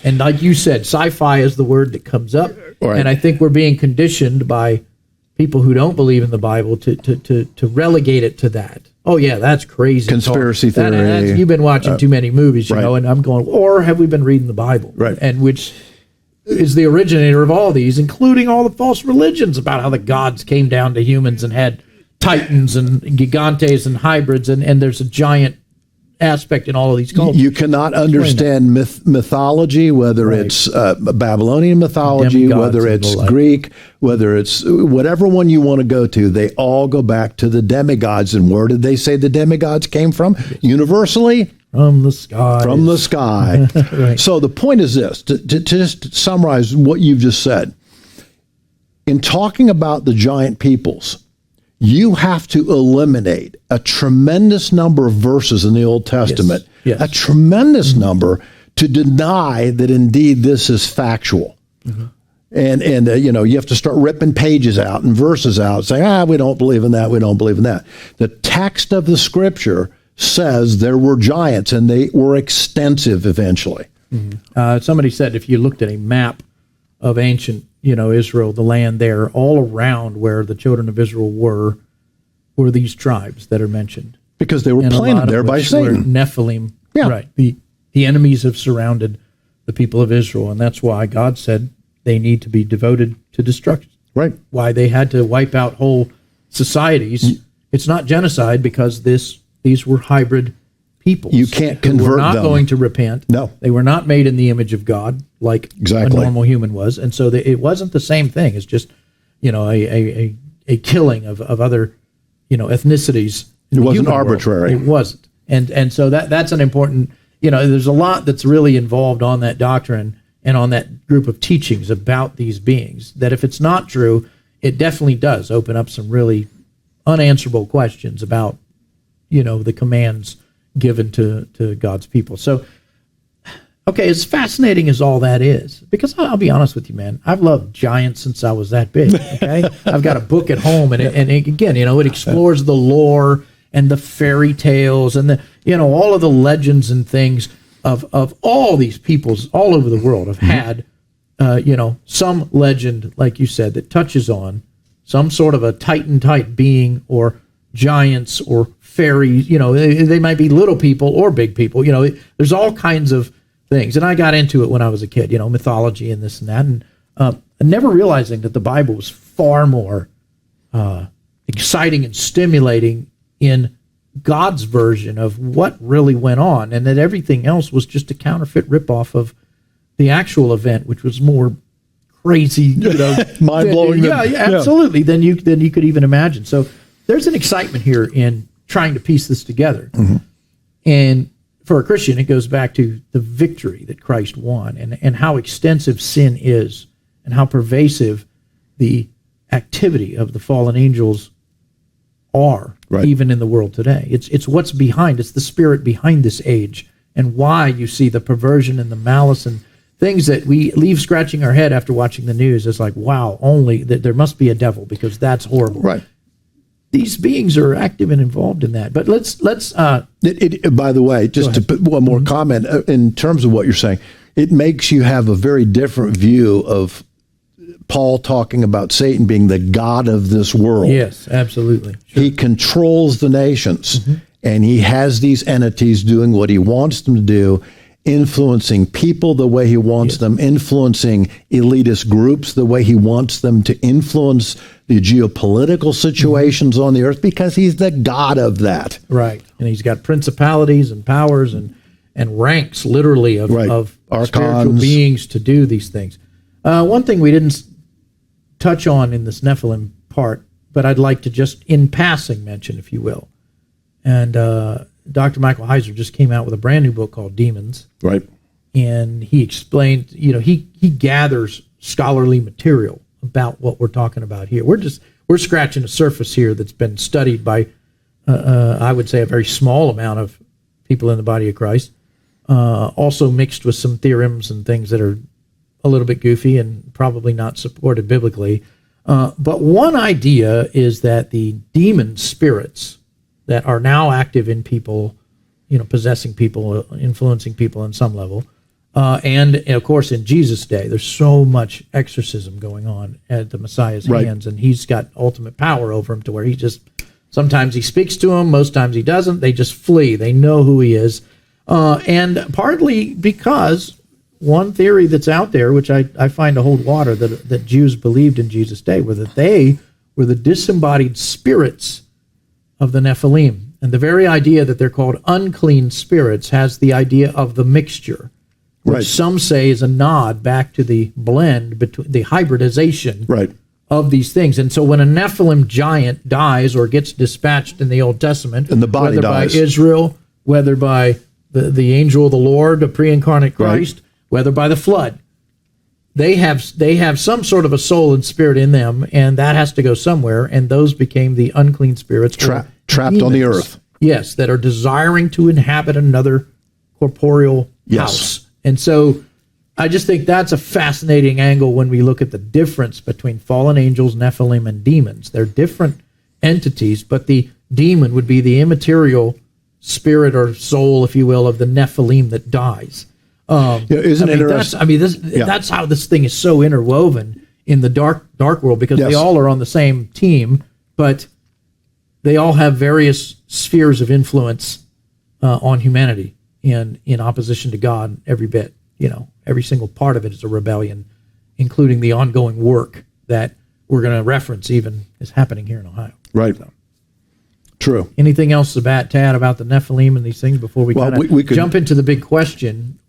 And like you said, sci-fi is the word that comes up. Right. And I think we're being conditioned by people who don't believe in the Bible to relegate it to that. Oh, yeah, that's crazy. Conspiracy theory. You've been watching too many movies, and I'm going, or have we been reading the Bible? Right. And which is the originator of all these, including all the false religions about how the gods came down to humans and had titans and gigantes and hybrids, and there's a giant aspect in all of these cultures. You cannot understand mythology, whether it's Babylonian mythology, whether it's Greek, whether it's whatever one you want to go to. They all go back to the demigods. And where did they say the demigods came from? Universally? From the sky. From the sky. Right. So the point is this, to just summarize what you've just said. In talking about the giant peoples, you have to eliminate a tremendous number of verses in the Old Testament Yes. A tremendous number to deny that indeed this is factual. And you have to start ripping pages out and verses out, saying, we don't believe in that, we don't believe in that. The text of the Scripture says there were giants, and they were extensive eventually. Somebody said if you looked at a map of ancient, Israel, the land there, all around where the children of Israel were these tribes that are mentioned. Because they were planted there by Satan. Nephilim. Yeah. Right. The enemies have surrounded the people of Israel, and that's why God said they need to be devoted to destruction. Right. Why they had to wipe out whole societies. It's not genocide because these were hybrid peoples. You can't convert them. They were not going to repent. No. They were not made in the image of God like a normal human was. And so it wasn't the same thing. It's just, a killing of other, ethnicities. It wasn't arbitrary. It wasn't. And so that's an important, there's a lot that's really involved on that doctrine and on that group of teachings about these beings, that if it's not true, it definitely does open up some really unanswerable questions about, the commands given to God's people. So, okay, as fascinating as all that is, because I'll be honest with you, man, I've loved giants since I was that big, okay? I've got a book at home, and again, it explores the lore and the fairy tales and all of the legends and things of all these peoples all over the world have had, some legend, like you said, that touches on some sort of a Titan-type being or giants or fairies. They might be little people or big people. There's all kinds of things. And I got into it when I was a kid, mythology and this and that. And never realizing that the Bible was far more exciting and stimulating in God's version of what really went on, and that everything else was just a counterfeit ripoff of the actual event, which was more crazy, mind-blowing. Yeah, absolutely. Than you could even imagine. So there's an excitement here in trying to piece this together. And for a Christian, it goes back to the victory that Christ won, and how extensive sin is, and how pervasive the activity of the fallen angels are, even in the world today. It's what's behind, it's the spirit behind this age, and why you see the perversion and the malice and things that we leave scratching our head after watching the news. It's like, wow, only that there must be a devil, because that's horrible. Right. These beings are active and involved in that. But let's by the way, just to put one more comment in terms of what you're saying, it makes you have a very different view of Paul talking about Satan being the god of this world. Yes, absolutely. Sure. He controls the nations, and he has these entities doing what he wants them to do, influencing people the way he wants them, influencing elitist groups the way he wants them to influence the geopolitical situations on the earth, because he's the god of that. Right. And he's got principalities and powers and ranks, literally, of spiritual beings to do these things. One thing we didn't touch on in this Nephilim part, but I'd like to just in passing mention, if you will. And Dr. Michael Heiser just came out with a brand new book called Demons. Right. And he explained, he gathers scholarly material about what we're talking about here. We're scratching the surface here that's been studied by, I would say, a very small amount of people in the body of Christ, also mixed with some theorems and things that are a little bit goofy and probably not supported biblically. But one idea is that the demon spirits that are now active in people, possessing people, influencing people on some level, and of course in Jesus' day, there's so much exorcism going on at the Messiah's hands, and he's got ultimate power over them to where sometimes he speaks to them, most times he doesn't. They just flee. They know who he is. And partly because one theory that's out there, which I find to hold water, that Jews believed in Jesus' day, were that they were the disembodied spirits of the Nephilim. And the very idea that they're called unclean spirits has the idea of the mixture, which some say is a nod back to the blend between the hybridization of these things. And so when a Nephilim giant dies or gets dispatched in the Old Testament, and the body whether dies. by Israel, whether by the angel of the Lord, the pre-incarnate Christ, whether by the flood, they have some sort of a soul and spirit in them, and that has to go somewhere, and those became the unclean spirits. Trapped demons, on the earth. Yes, that are desiring to inhabit another corporeal Yes. house. And so I just think that's a fascinating angle when we look at the difference between fallen angels, Nephilim, and demons. They're different entities, but the demon would be the immaterial spirit or soul, if you will, of the Nephilim that dies. Isn't it interesting? That's how this thing is so interwoven in the dark world, because they all are on the same team, but they all have various spheres of influence on humanity and in opposition to God every bit. Every single part of it is a rebellion, including the ongoing work that we're going to reference even is happening here in Ohio. Right. So. True. Anything else about the Nephilim and these things before we jump into the big question?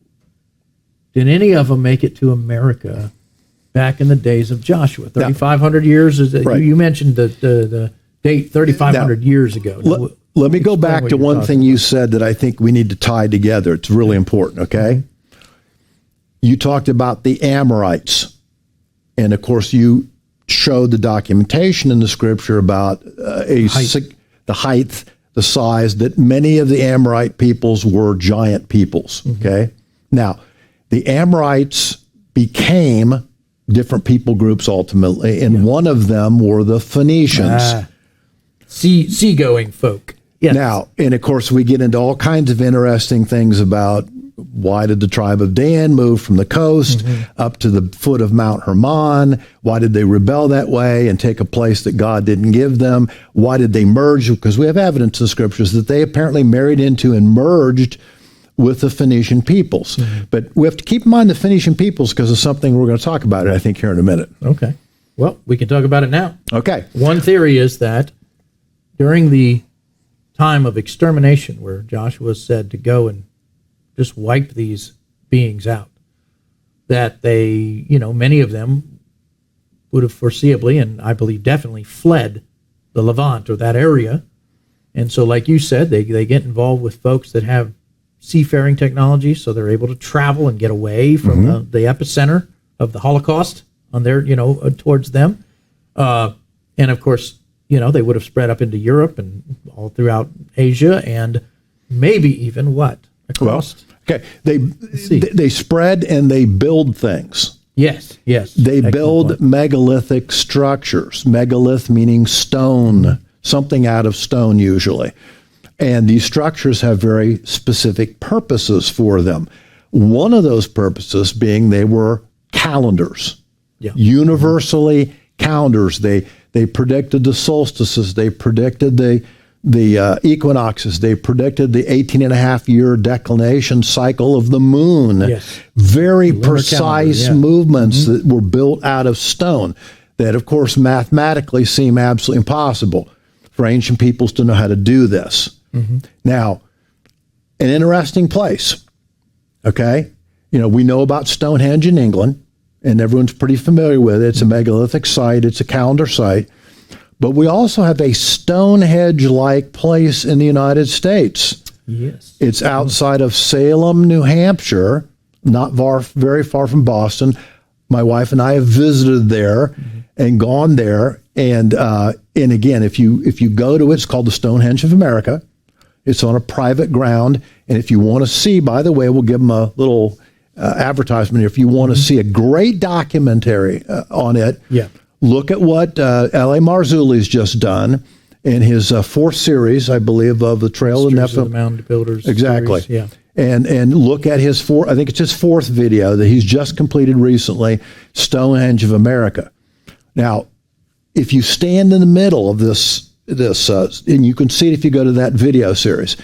Did any of them make it to America back in the days of Joshua? 3,500 years? You mentioned the date 3,500 years ago. Let me go back to one thing you said that I think we need to tie together. It's really important, okay? You talked about the Amorites. And, of course, you showed the documentation in the Scripture about the height, the size, that many of the Amorite peoples were giant peoples, okay? Now, the Amorites became different people groups ultimately, and one of them were the Phoenicians. Seagoing folk. Yes. Now, and of course, we get into all kinds of interesting things about why did the tribe of Dan move from the coast up to the foot of Mount Hermon? Why did they rebel that way and take a place that God didn't give them? Why did they merge? Because we have evidence in the Scriptures that they apparently married into and merged with the Phoenician peoples. But we have to keep in mind the Phoenician peoples because of something we're going to talk about, I think, here in a minute. Okay. Well, we can talk about it now. Okay. One theory is that during the time of extermination, where Joshua said to go and just wipe these beings out, that they, many of them would have foreseeably, and I believe definitely, fled the Levant or that area. And so, like you said, they get involved with folks that have seafaring technology, so they're able to travel and get away from the epicenter of the Holocaust on their, towards them. And of course, they would have spread up into Europe and all throughout Asia, and maybe even across. Okay, they spread and they build things. Yes. They build megalithic structures. Megalith meaning stone, something out of stone usually. And these structures have very specific purposes for them. One of those purposes being they were calendars, universally calendars. They predicted the solstices. They predicted the equinoxes. They predicted the 18-and-a-half-year declination cycle of the moon. Yes. Very precise movements that were built out of stone that, of course, mathematically seem absolutely impossible for ancient peoples to know how to do this. Now, an interesting place, okay? We know about Stonehenge in England, and everyone's pretty familiar with it. It's a megalithic site. It's a calendar site. But we also have a Stonehenge-like place in the United States. Yes. It's outside of Salem, New Hampshire, not very far from Boston. My wife and I have visited there and gone there. And again, if you go to it, it's called the Stonehenge of America. It's on a private ground. And if you want to see, by the way, we'll give them a little advertisement here. If you want to see a great documentary on it, look at what L.A. Marzulli's just done in his fourth series, I believe, of the Trail of Nephilim. The Mound Builders. Exactly. Series, And look at his I think it's his fourth video that he's just completed recently, Stonehenge of America. Now, if you stand in the middle of this, and you can see it if you go to that video series,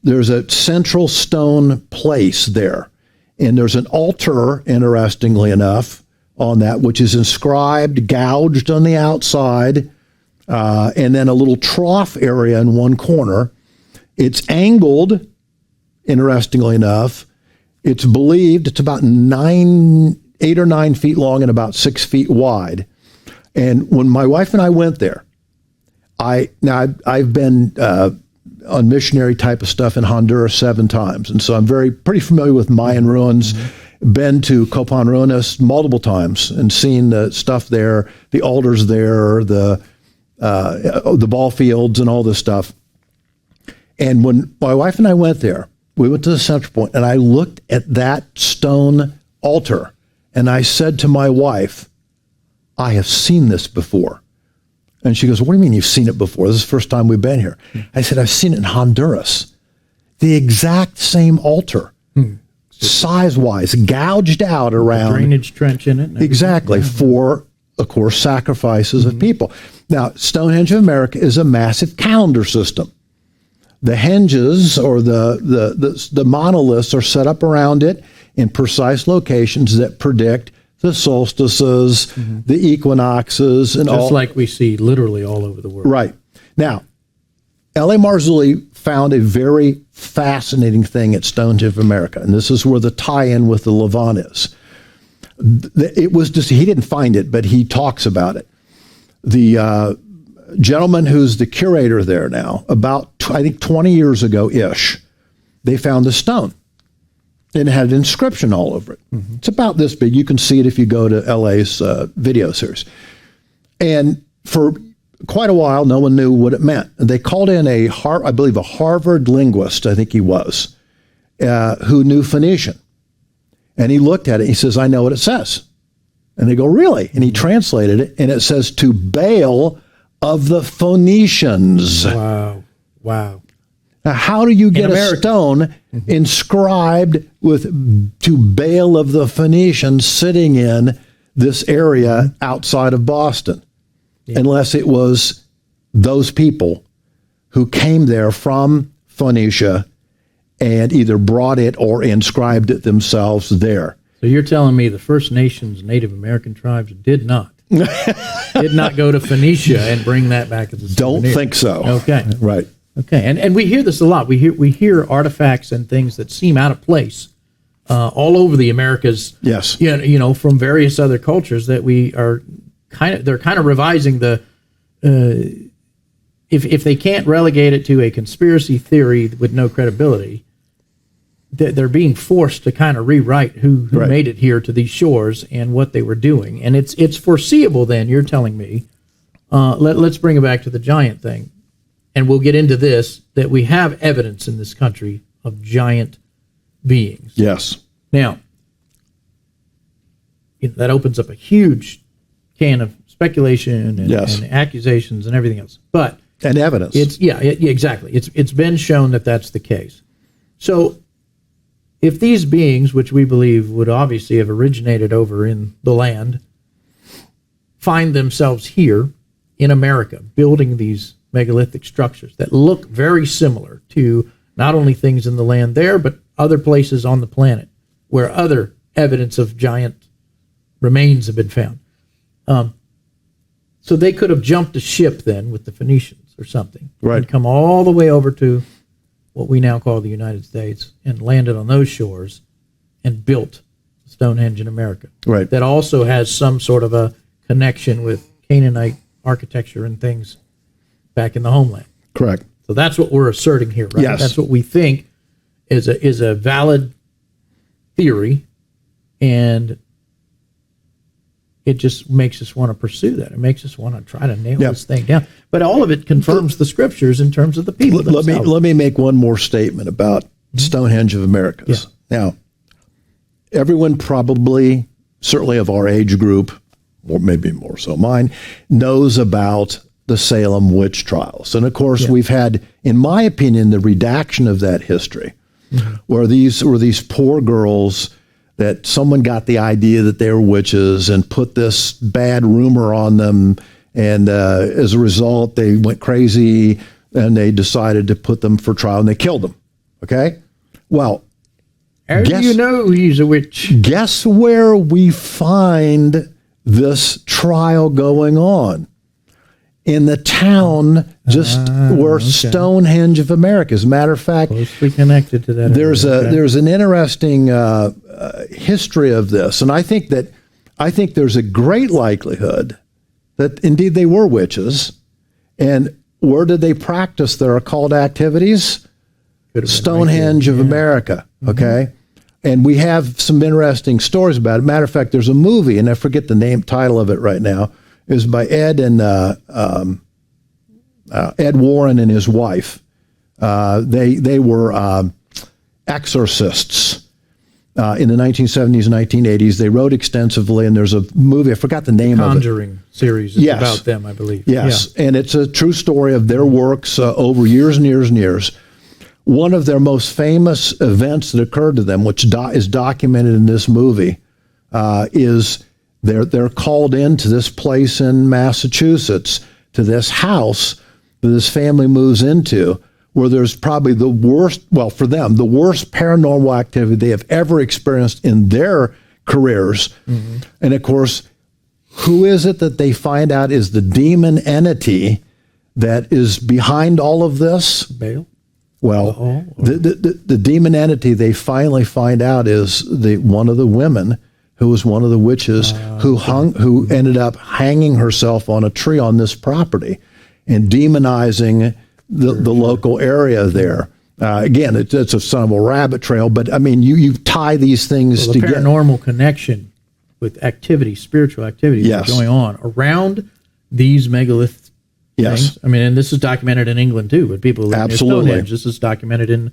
there's a central stone place there. And there's an altar, interestingly enough, on that, which is inscribed, gouged on the outside, and then a little trough area in one corner. It's angled, interestingly enough. It's believed it's about 8 or 9 feet long and about 6 feet wide. And when my wife and I went there, I've been on missionary type of stuff in Honduras 7 times, and so I'm pretty familiar with Mayan ruins. Been to Copan Ruinas multiple times and seen the stuff there, the altars there, the ball fields and all this stuff. And when my wife and I went there, we went to the central point, and I looked at that stone altar, and I said to my wife, I have seen this before. And she goes, what do you mean you've seen it before? This is the first time we've been here. I said, I've seen it in Honduras. The exact same altar, size-wise, gouged out around. Drainage trench in it. Exactly, for, of course, sacrifices of people. Now, Stonehenge of America is a massive calendar system. The henges or the monoliths are set up around it in precise locations that predict the solstices, the equinoxes, and Just like we see literally all over the world. Right. Now, L.A. Marzulli found a very fascinating thing at Stonehenge of America, and this is where the tie-in with the Levant is. It was just, he didn't find it, but he talks about it. The gentleman who's the curator there now, about, I think, 20 years ago-ish, they found a stone. And it had an inscription all over it. It's about this big. You can see it if you go to LA's video series. And for quite a while, no one knew what it meant. And they called in I believe a Harvard linguist, I think he was, who knew Phoenician. And he looked at it. He says, I know what it says. And they go, really? And he translated it, and it says, to Baal of the Phoenicians. Wow. Wow. Now, how do you get a stone inscribed with to Baal of the Phoenicians sitting in this area outside of Boston? Yeah. Unless it was those people who came there from Phoenicia and either brought it or inscribed it themselves there. So you're telling me the First Nations, Native American tribes did not go to Phoenicia and bring that back as a souvenir? Don't think so. Okay. Right. Okay, and we hear this a lot. We hear artifacts and things that seem out of place all over the Americas. Yes, you know, from various other cultures that we are they're kind of revising the. If they can't relegate it to a conspiracy theory with no credibility, they're being forced to kind of rewrite who right. made it here to these shores and what they were doing, and it's foreseeable. Then you're telling me, let's bring it back to the giant thing. And we'll get into this, that we have evidence in this country of giant beings. Yes. Now, that opens up a huge can of speculation and accusations and everything else. But and evidence. Exactly. It's been shown that that's the case. So if these beings, which we believe would obviously have originated over in the land, find themselves here in America building these megalithic structures that look very similar to not only things in the land there, but other places on the planet where other evidence of giant remains have been found. So they could have jumped a ship then with the Phoenicians or something, right, and come all the way over to what we now call the United States and landed on those shores and built Stonehenge in America. Right. That also has some sort of a connection with Canaanite architecture and things back in the homeland. Correct. So that's what we're asserting here, right? Yes. That's what we think is a valid theory, and it just makes us want to pursue that. It makes us want to try to nail this thing down. But all of it confirms the scriptures in terms of the people themselves. Let me make one more statement about Stonehenge of Americas. Yeah. Now, everyone probably, certainly of our age group, or maybe more so mine, knows about the Salem witch trials. And of course, we've had, in my opinion, the redaction of that history, where these were these poor girls that someone got the idea that they were witches and put this bad rumor on them. And as a result, they went crazy and they decided to put them for trial and they killed them. Okay? Well, how do you know he's a witch? Guess where we find this trial going on? In the town just where Stonehenge of America. As a matter of fact, closely connected to that. There's an interesting history of this, and I think there's a great likelihood that indeed they were witches. And where did they practice their occult activities? Stonehenge of America. Okay. And we have some interesting stories about it. Matter of fact, there's a movie, and I forget the title of it right now. It was by Ed Warren and his wife. They were exorcists in the 1970s and 1980s. They wrote extensively, and there's a movie, I forgot the name of it. Conjuring series is about them, I believe. Yes, and it's a true story of their works over years and years and years. One of their most famous events that occurred to them, which is documented in this movie, is they're called into this place in Massachusetts, to this house that this family moves into, where there's probably the worst, well, for them, the worst paranormal activity they have ever experienced in their careers. Mm-hmm. And of course, who is it that they find out is the demon entity that is behind all of this? Baal? Well, the demon entity they finally find out is one of the women who was one of the witches who ended up hanging herself on a tree on this property and demonizing the local area there. Again, it's a son of a rabbit trail, but I mean, you tie these things together. Paranormal connection with activity, spiritual activity going on around these megalith things. I mean, and this is documented in England too, with people living in Stonehenge. This is documented in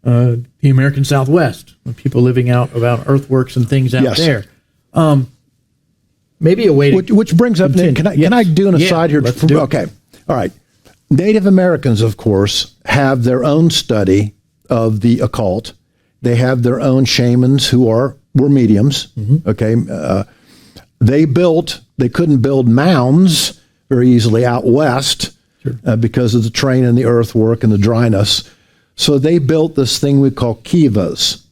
the American Southwest, with people living out about earthworks and things out there. Maybe a way to... Which brings up... Can I do an aside here? Okay. All right. Native Americans, of course, have their own study of the occult. They have their own shamans who were mediums. Mm-hmm. Okay. They couldn't build mounds very easily out west because of the terrain and the earthwork and the dryness. So they built this thing we call kivas,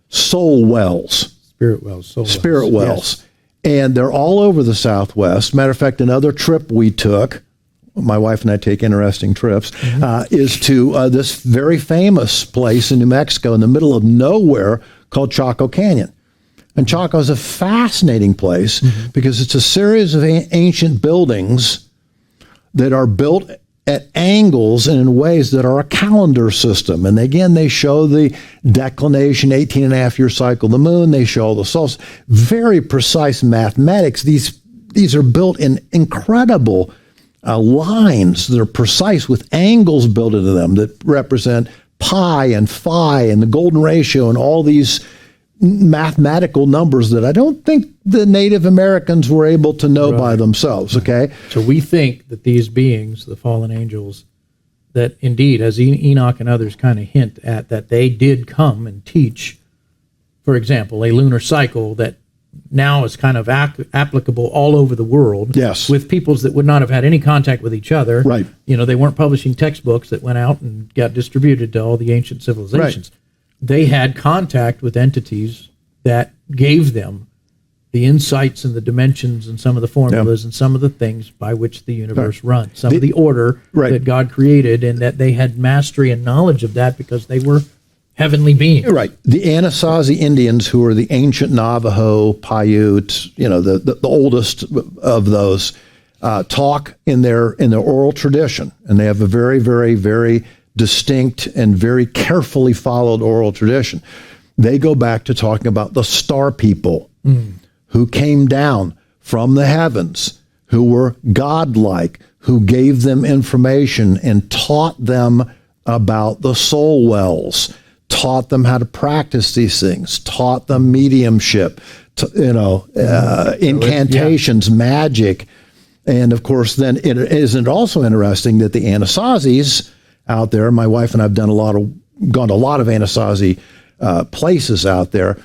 soul wells. Spirit wells. Spirit wells. Yes. And they're all over the Southwest. Matter of fact, another trip we took, my wife and I take interesting trips, is to this very famous place in New Mexico in the middle of nowhere called Chaco Canyon. And Chaco is a fascinating place because it's a series of ancient buildings that are built at angles and in ways that are a calendar system. And again, they show the declination, 18.5-year cycle of the moon. They show the solstice. Very precise mathematics. These are built in incredible lines that are precise with angles built into them that represent pi and phi and the golden ratio and all these mathematical numbers that I don't think the Native Americans were able to know by themselves, okay? So we think that these beings, the fallen angels, that indeed, as Enoch and others kind of hint at, that they did come and teach, for example, a lunar cycle that now is kind of applicable all over the world with peoples that would not have had any contact with each other. Right. You know, they weren't publishing textbooks that went out and got distributed to all the ancient civilizations. Right. They had contact with entities that gave them the insights and the dimensions and some of the formulas and some of the things by which the universe runs, some of the order that God created, and that they had mastery and knowledge of that because they were heavenly beings. Right. The Anasazi Indians, who are the ancient Navajo, Paiute, the oldest of those, talk in their oral tradition, and they have a very, very, very distinct and very carefully followed oral tradition. They go back to talking about the star people who came down from the heavens, who were godlike, who gave them information and taught them about the soul wells, taught them how to practice these things, taught them mediumship, incantations, magic. And of course, then isn't it also interesting that the Anasazis out there, my wife and I have gone to a lot of Anasazi places out there.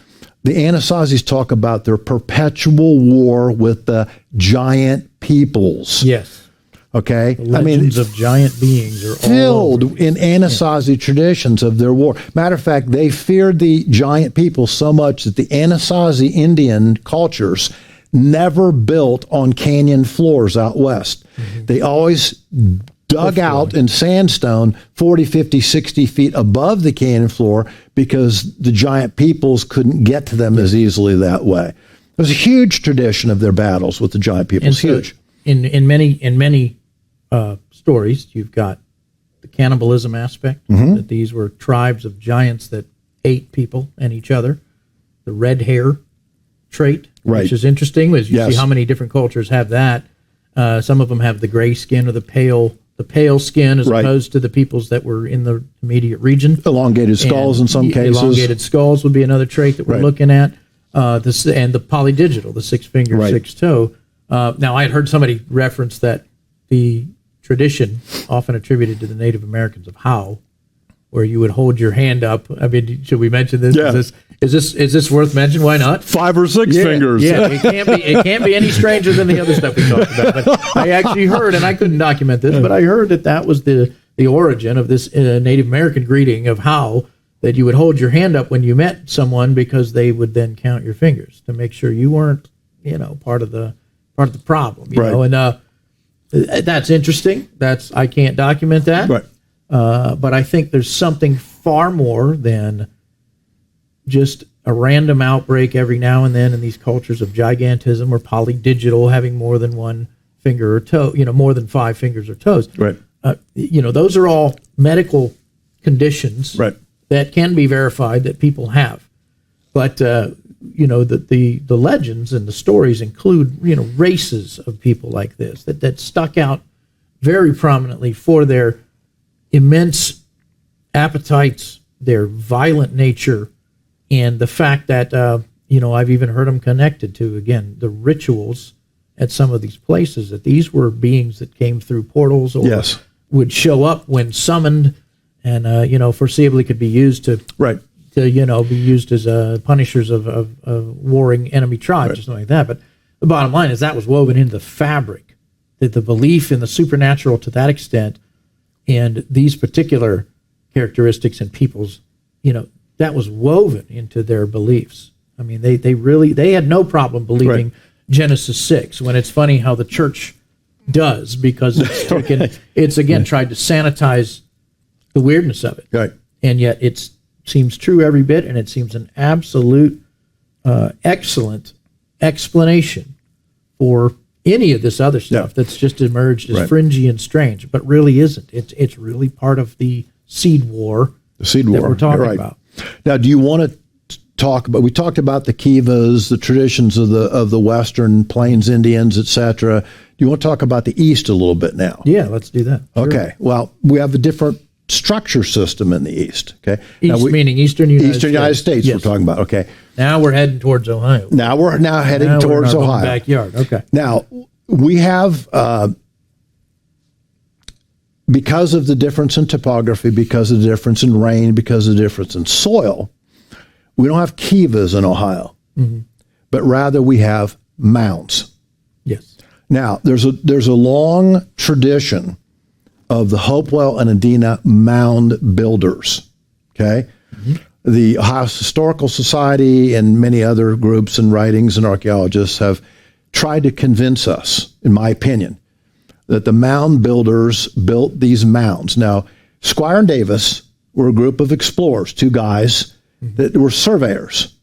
The Anasazis talk about their perpetual war with the giant peoples. Yes. Okay? The legends of giant beings are filled in Anasazi traditions of their war. Matter of fact, they feared the giant people so much that the Anasazi Indian cultures never built on canyon floors out west. They always dug out in sandstone 40, 50, 60 feet above the canyon floor because the giant peoples couldn't get to them as easily that way. There's a huge tradition of their battles with the giant peoples. Huge. In many stories, you've got the cannibalism aspect, that these were tribes of giants that ate people and each other. The red hair trait, which is interesting, as you see how many different cultures have that. Some of them have the gray skin or the pale the pale skin as Right. opposed to the peoples that were in the immediate region. Elongated skulls in some cases. Elongated skulls would be another trait that we're Right. looking at. This and the polydigital, the 6 finger, Right. 6 toe. Now, I had heard somebody reference that the tradition often attributed to the Native Americans of how, where you would hold your hand up. I mean, should we mention this? Yeah. Is this worth mentioning? Why not? 5 or 6 fingers. Yeah, it can't be any stranger than the other stuff we talked about. But I actually heard, and I couldn't document this, but I heard that was the origin of this Native American greeting of how, that you would hold your hand up when you met someone because they would then count your fingers to make sure you weren't, part of the problem. You Right. know, and that's interesting. I can't document that. Right. But I think there's something far more than just a random outbreak every now and then in these cultures of gigantism or polydigital, having more than one finger or toe, more than 5 fingers or toes. Right. Those are all medical conditions Right. that can be verified that people have. But, the legends and the stories include, races of people like this that stuck out very prominently for their immense appetites, their violent nature, and the fact that, I've even heard them connected to, again, the rituals at some of these places, that these were beings that came through portals or Yes. would show up when summoned and, foreseeably could be used to, Right. be used as punishers of warring enemy tribes or something like that. But the bottom line is that was woven into the fabric, that the belief in the supernatural to that extent and these particular characteristics in people's, that was woven into their beliefs. I mean, they had no problem believing Right. Genesis 6, when it's funny how the church does, because it's taken, Right. it's again tried to sanitize the weirdness of it. Right. And yet it seems true every bit, and it seems an absolute excellent explanation for any of this other stuff that's just emerged as Right. fringy and strange, but really isn't. It's really part of the seed war. The seed war that we're talking right. about. Now, do you want to talk about? We talked about the Kivas, the traditions of the Western Plains Indians, etc. Do you want to talk about the East a little bit now? Yeah, let's do that. Sure. Okay. Well, we have a different structure system in the East. Okay. East meaning Eastern United States. Yes. We're talking about. Okay. Now we're heading towards Ohio. Now we're heading Now we're towards in our own Ohio. backyard. Okay. Now we have. Because of the difference in topography, because of the difference in rain, because of the difference in soil, we don't have kivas in Ohio, but rather we have mounds. Yes. Now, there's a long tradition of the Hopewell and Adena mound builders. Okay, the Ohio Historical Society and many other groups and writings and archaeologists have tried to convince us, in my opinion, that the mound builders built these mounds. Now, Squire and Davis were a group of explorers, 2 guys that were surveyors.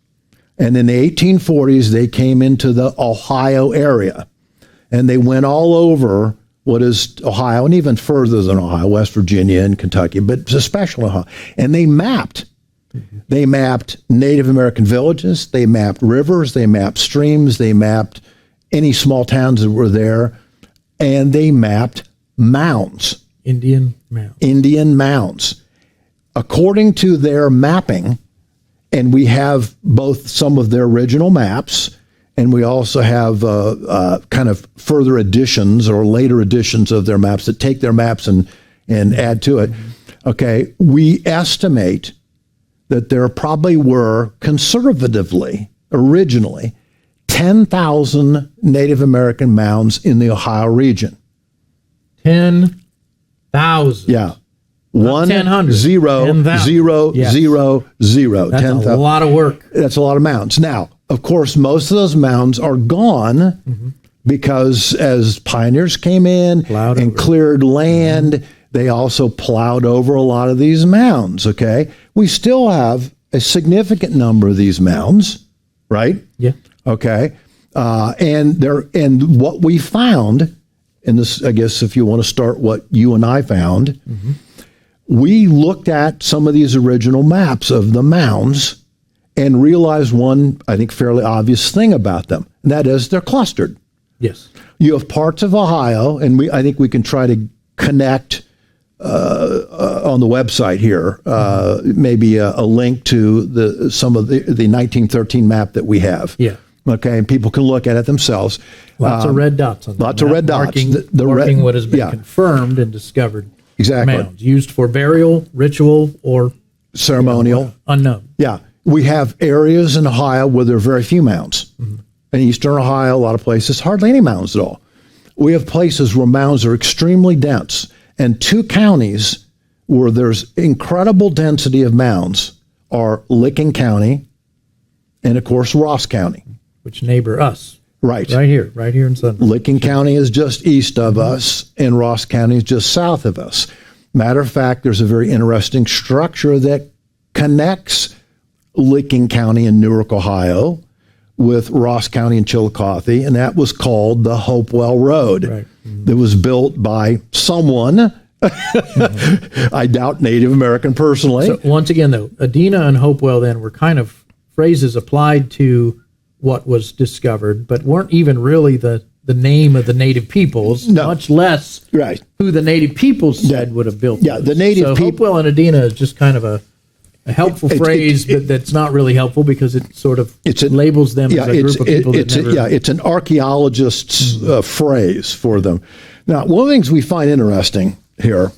And in the 1840s, they came into the Ohio area. And they went all over what is Ohio, and even further than Ohio, West Virginia and Kentucky, but especially Ohio. And they mapped. They mapped Native American villages. They mapped rivers. They mapped streams. They mapped any small towns that were there. And they mapped mounds. Indian mounds. According to their mapping, and we have both some of their original maps, and we also have kind of further additions or later additions of their maps that take their maps and add to it. Okay, we estimate that there probably were conservatively, originally, 10,000 Native American mounds in the Ohio region. 10,000. Yeah. 1 10,000. 0 10,000. 0 Yes. 0 0. That's 10,000. a lot of work. That's a lot of mounds. Now, of course, most of those mounds are gone because as pioneers came in Plowed and over. cleared land, they also plowed over a lot of these mounds. Okay. We still have a significant number of these mounds, right? Yeah. Okay. And what we found, and this, I guess, if you want to start what you and I found, we looked at some of these original maps of the mounds and realized one, I think, fairly obvious thing about them, and that is they're clustered. Yes. You have parts of Ohio, and I think we can try to connect on the website here, maybe a link to some of the 1913 map that we have. Yeah. Okay, and people can look at it themselves. Lots of red dots on that. Lots of red dots. Marking what has been confirmed and discovered. Exactly. Mounds used for burial, ritual, or ceremonial. Unknown. Yeah. We have areas in Ohio where there are very few mounds. In eastern Ohio, a lot of places, hardly any mounds at all. We have places where mounds are extremely dense. And 2 counties where there's incredible density of mounds are Licking County and, of course, Ross County. Which neighbor us. Right. Right here in Sunday. Licking County is just east of us, and Ross County is just south of us. Matter of fact, there's a very interesting structure that connects Licking County in Newark, Ohio, with Ross County and Chillicothe, and that was called the Hopewell Road. Right. That was built by someone, I doubt Native American personally. So once again, though, Adena and Hopewell then were kind of phrases applied to what was discovered, but weren't even really the name of the native peoples, much less who the native peoples said would have built. Yeah, the native people. Hopewell and Adena is just kind of a helpful phrase, but that's not really helpful because it sort of labels them as a group of people that never... it's an archaeologist's phrase for them. Now, one of the things we find interesting here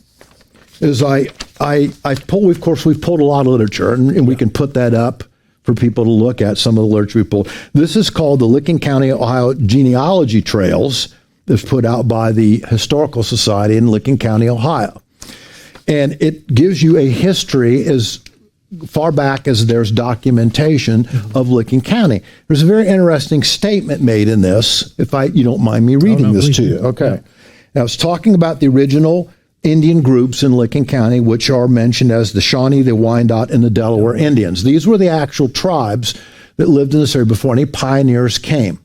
is we've pulled a lot of literature, and we can put that up for people to look at, some of the literature we pulled. This is called the Licking County, Ohio Genealogy Trails. That's put out by the Historical Society in Licking County, Ohio. And it gives you a history as far back as there's documentation of Licking County. There's a very interesting statement made in this, if you don't mind me reading this to you. Okay. Now, it's talking about the original Indian groups in Licking County, which are mentioned as the Shawnee, the Wyandot, and the Delaware Indians. These were the actual tribes that lived in this area before any pioneers came,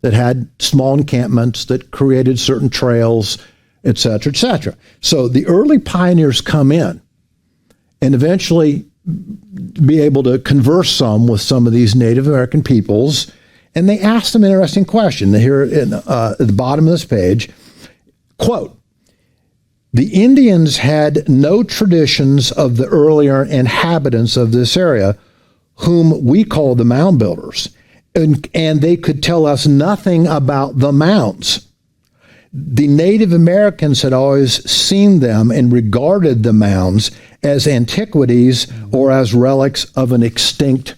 that had small encampments, that created certain trails, et cetera, et cetera. So the early pioneers come in and eventually be able to converse some with some of these Native American peoples, and they ask them an interesting question. Here at the bottom of this page, quote, "The Indians had no traditions of the earlier inhabitants of this area, whom we call the mound builders, and they could tell us nothing about the mounds. The Native Americans had always seen them and regarded the mounds as antiquities or as relics of an extinct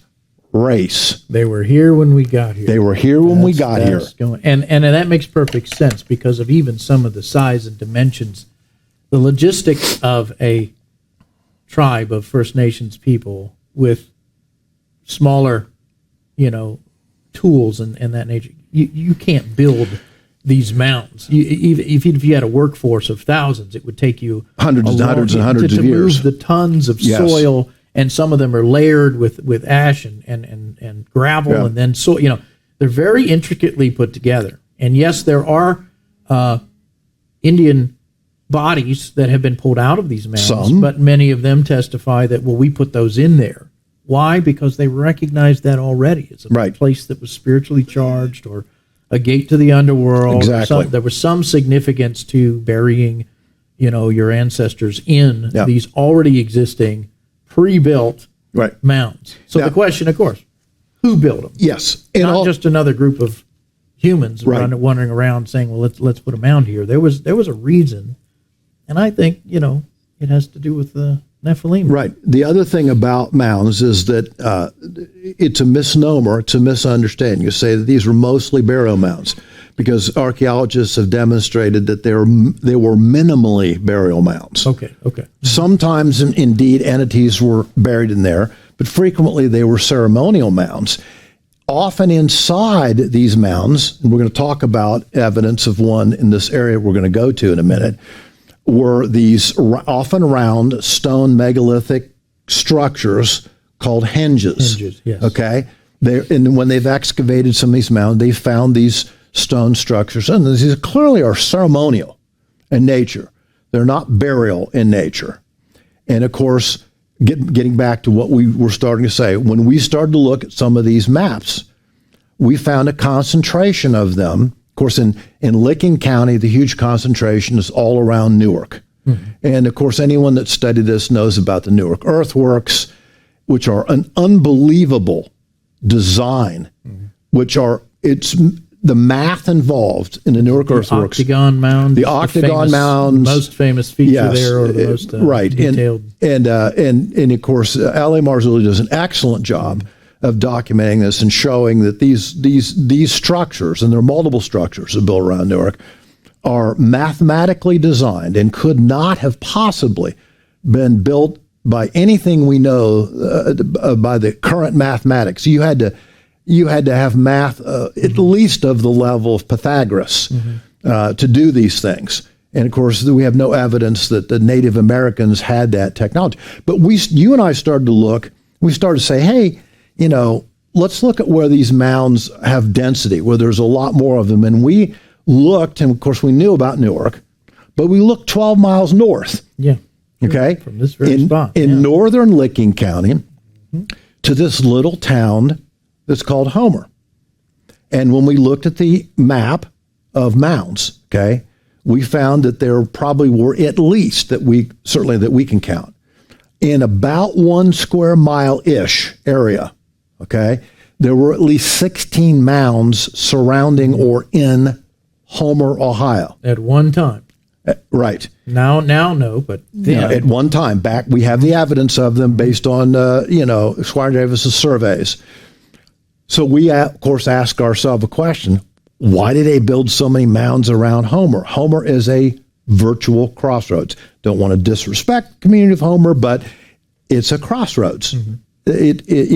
race." They were here when we got here. They were here when we got here. And that makes perfect sense because of even some of the size and dimensions. The logistics of a tribe of First Nations people with smaller, tools and that nature, you can't build these mounds. Even if you had a workforce of thousands, it would take you hundreds of years to move the tons of soil, and some of them are layered with ash and gravel, and then soil. They're very intricately put together. And yes, there are Indian bodies that have been pulled out of these mounds, but many of them testify that, we put those in there. Why? Because they recognized that already as a place that was spiritually charged, or a gate to the underworld. Exactly. There was some significance to burying, your ancestors in these already existing, pre-built mounds. So the question, of course, who built them? Yes. Not just another group of humans wandering around saying, well, let's put a mound here. There was a reason. And I think, it has to do with the Nephilim. Right. The other thing about mounds is that it's a misnomer, it's a misunderstanding. You say that these were mostly burial mounds, because archaeologists have demonstrated that they were minimally burial mounds. Okay. Sometimes, indeed, entities were buried in there, but frequently they were ceremonial mounds. Often inside these mounds, and we're going to talk about evidence of one in this area we're going to go to in a minute, were these often round stone megalithic structures called henges. Yes. Okay? And when they've excavated some of these mounds, they found these stone structures, and these clearly are ceremonial in nature. They're not burial in nature. And of course, getting back to what we were starting to say, when we started to look at some of these maps, we found a concentration of them Of course, in Licking County, the huge concentration is all around Newark. And of course, anyone that studied this knows about the Newark Earthworks, which are an unbelievable design, it's the math involved in the Newark Earthworks. Octagon Mound. The Octagon Mounds. Most famous feature there, or the most detailed. And of course, L.A. Marzulli does an excellent job of documenting this and showing that these structures, and there are multiple structures that built around Newark, are mathematically designed and could not have possibly been built by anything we know by the current mathematics. You had to have math at least of the level of Pythagoras to do these things. And of course, we have no evidence that the Native Americans had that technology. But you and I started to look. We started to say, hey, let's look at where these mounds have density, where there's a lot more of them. And we looked, and of course, we knew about Newark, but we looked 12 miles north. Yeah. Okay. From this very spot. In northern Licking County to this little town that's called Homer. And when we looked at the map of mounds, okay, we found that there probably were at least that we can count in about 1 square mile-ish area, okay, there were at least 16 mounds surrounding or in Homer, Ohio. At one time. Right. Now, no, but then. At one time back, we have the evidence of them based on, Squire Davis's surveys. So we, of course, ask ourselves a question. Why did they build so many mounds around Homer? Homer is a virtual crossroads. Don't want to disrespect the community of Homer, but it's a crossroads. It is.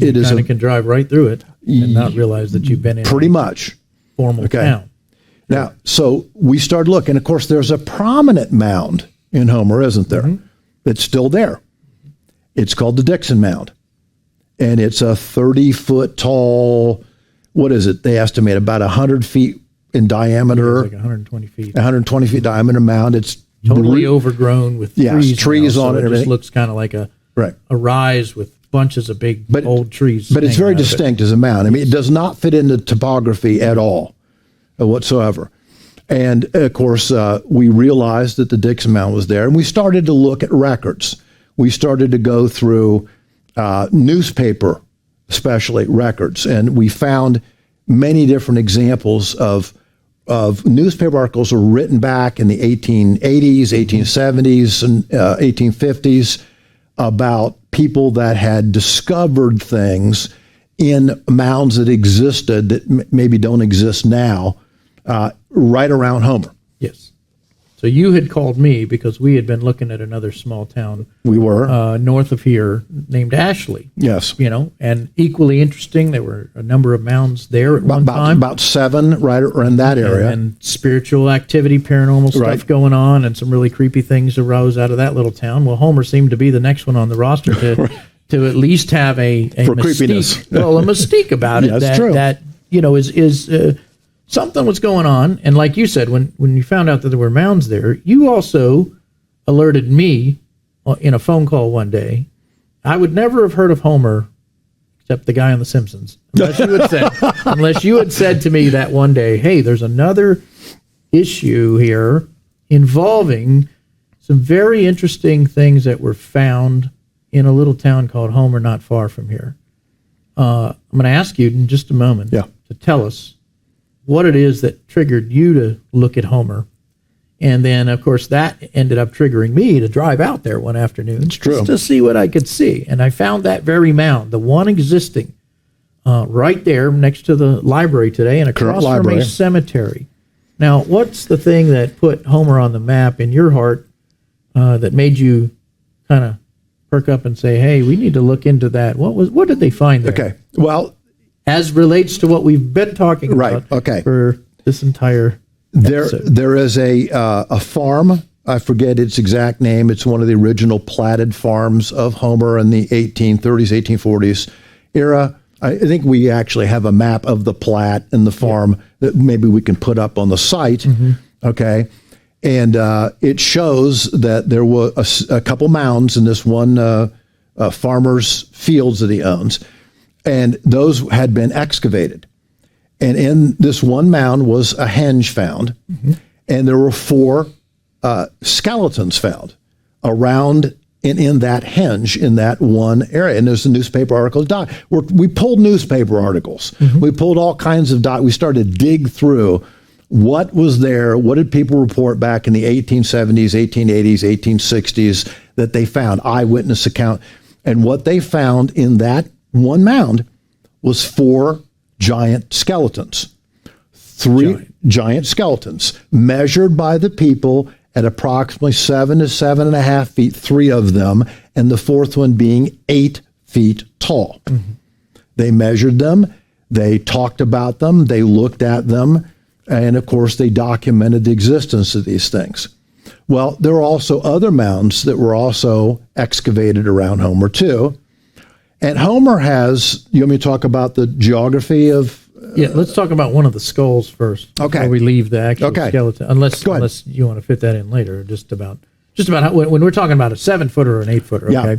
You kind of can drive right through it and not realize that you've been in pretty much formal town. Now, so we started looking. Of course, there's a prominent mound in Homer, isn't there? It's still there. It's called the Dixon Mound. And it's a 30-foot tall, what is it? They estimate about 100 feet in diameter. It's like 120 feet. 120 feet diameter mound. It's totally overgrown with trees on it. So it just looks kind of like a rise with bunches of big old trees. But it's very distinct as a mound. I mean, it does not fit into topography at all whatsoever. And of course, we realized that the Dixon Mound was there, and we started to look at records. We started to go through newspaper, especially records, and we found many different examples of newspaper articles were written back in the 1880s, 1870s, and 1850s about people that had discovered things in mounds that existed that maybe don't exist now, right around Homer. Yes. So you had called me because we had been looking at another small town. We were. North of here named Ashley. Yes. And equally interesting, there were a number of mounds there at one time. About 7 right around that area. And spiritual activity, paranormal stuff going on, and some really creepy things arose out of that little town. Well, Homer seemed to be the next one on the roster to at least have a for mystique. Creepiness. Well, a mystique about it. That's true. That is something was going on. And like you said, when you found out that there were mounds there, you also alerted me in a phone call one day. I would never have heard of Homer except the guy on The Simpsons, unless you had said to me that one day, hey, there's another issue here involving some very interesting things that were found in a little town called Homer not far from here. I'm going to ask you in just a moment to tell us what it is that triggered you to look at Homer. And then, of course, that ended up triggering me to drive out there one afternoon just to see what I could see. And I found that very mound, the one existing right there next to the library today and across from a cemetery. Now, what's the thing that put Homer on the map in your heart that made you kind of perk up and say, hey, we need to look into that? What did they find there? Okay, well, as relates to what we've been talking about for this entire episode. There is a farm, I forget its exact name, it's one of the original platted farms of Homer in the 1830s, 1840s era. I think we actually have a map of the plat and the farm that maybe we can put up on the site, okay? And it shows that there were a couple mounds in this one farmer's fields that he owns, and those had been excavated. And in this one mound was a henge found, and there were 4 skeletons found around in that henge in that one area. And there's a newspaper article. We pulled newspaper articles. We pulled all kinds of we started to dig through what was there. What did people report back in the 1870s, 1880s, 1860s that they found? Eyewitness account. And what they found in that one mound was 4 giant skeletons. 3 giant skeletons measured by the people at approximately 7 to 7.5 feet, 3 of them, and the 4th one being 8 feet tall. They measured them, they talked about them, they looked at them, and of course they documented the existence of these things. Well, there are also other mounds that were also excavated around Homer too. And Homer has, you want me to talk about the geography of... Yeah, let's talk about one of the skulls first. Okay. Before we leave the actual skeleton, unless you want to fit that in later. Just about how, when we're talking about a 7-footer or an 8-footer. Okay. Yeah.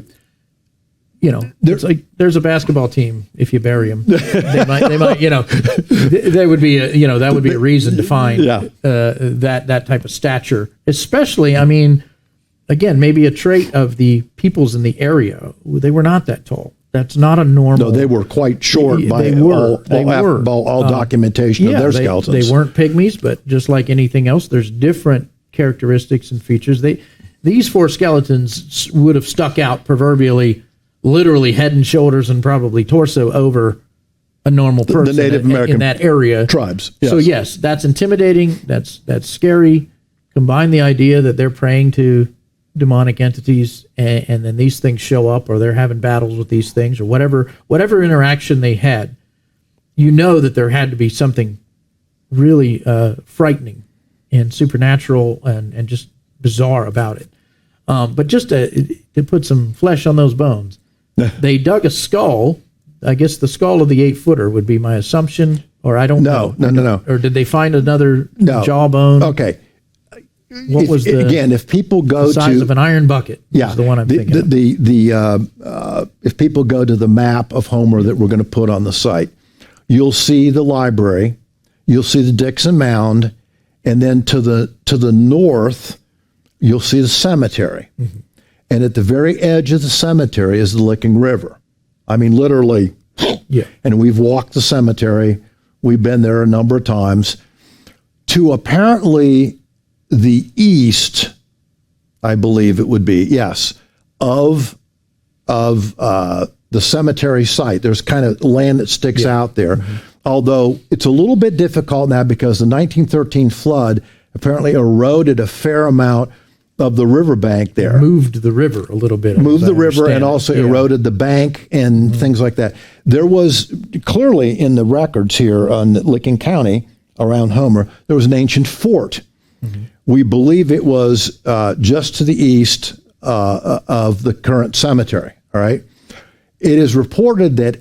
You know, it's like there's a basketball team. If you bury them, they might. You know, they would be. That would be a reason to find that type of stature. Especially, I mean, again, maybe a trait of the peoples in the area. They were not that tall. That's not a normal. No, they were quite short by all documentation of their skeletons. They weren't pygmies, but just like anything else, there's different characteristics and features. These 4 skeletons would have stuck out proverbially, literally head and shoulders and probably torso over a normal person the Native American in that area. Tribes. Yes. So yes, that's intimidating. That's scary. Combine the idea that they're praying to demonic entities, and then these things show up, or they're having battles with these things, or whatever interaction they had. You know that there had to be something really frightening and supernatural and just bizarre about it. But just to put some flesh on those bones, they dug a skull. I guess the skull of the 8-footer would be my assumption, or I don't know. No. Or did they find another jawbone? Okay. What was if people go the size of an iron bucket? Yeah, is the one I'm thinking of. If people go to the map of Homer that we're going to put on the site, you'll see the library, you'll see the Dixon Mound, and then to the north, you'll see the cemetery. And at the very edge of the cemetery is the Licking River. I mean, literally. Yeah. And we've walked the cemetery. We've been there a number of times. To apparently the east, I believe it would be, yes, of the cemetery site. There's kind of land that sticks out there, although it's a little bit difficult now because the 1913 flood apparently eroded a fair amount of the riverbank there. Moved the river a little bit. Moved the river and also eroded the bank and things like that. There was clearly in the records here on Licking County around Homer, there was an ancient fort. We believe it was just to the east of the current cemetery, all right? It is reported that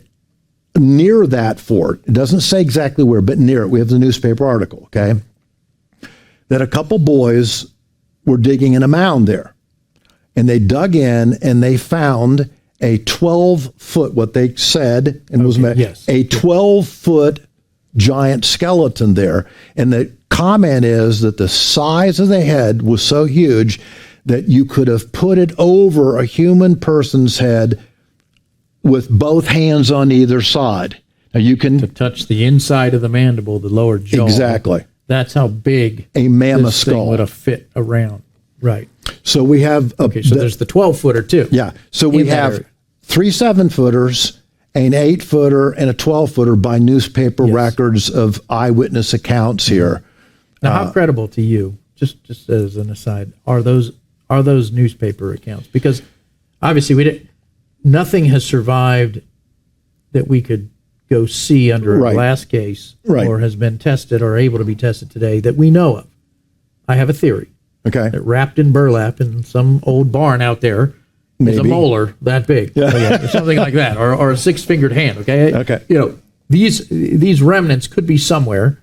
near that fort, it doesn't say exactly where, but near it, we have the newspaper article, okay, that a couple boys were digging in a mound there. And they dug in and they found a 12-foot, what they said, and was a 12-foot giant skeleton there. And the comment is that the size of the head was so huge that you could have put it over a human person's head with both hands on either side. Now you can to touch the inside of the mandible, the lower jaw. Exactly. That's how big a mammoth this skull thing would have fit around. Right. So we have so there's the 12-footer too. Yeah. So we have 3 7-footers, an 8-footer, and a 12-footer by newspaper records of eyewitness accounts here. Now, how credible to you, just as an aside, are those newspaper accounts? Because obviously nothing has survived that we could go see under a glass case or has been tested or able to be tested today that we know of. I have a theory. Okay. That wrapped in burlap in some old barn out there is a molar that big, or something like that, or a 6-fingered hand. Okay. Okay. You know, these remnants could be somewhere.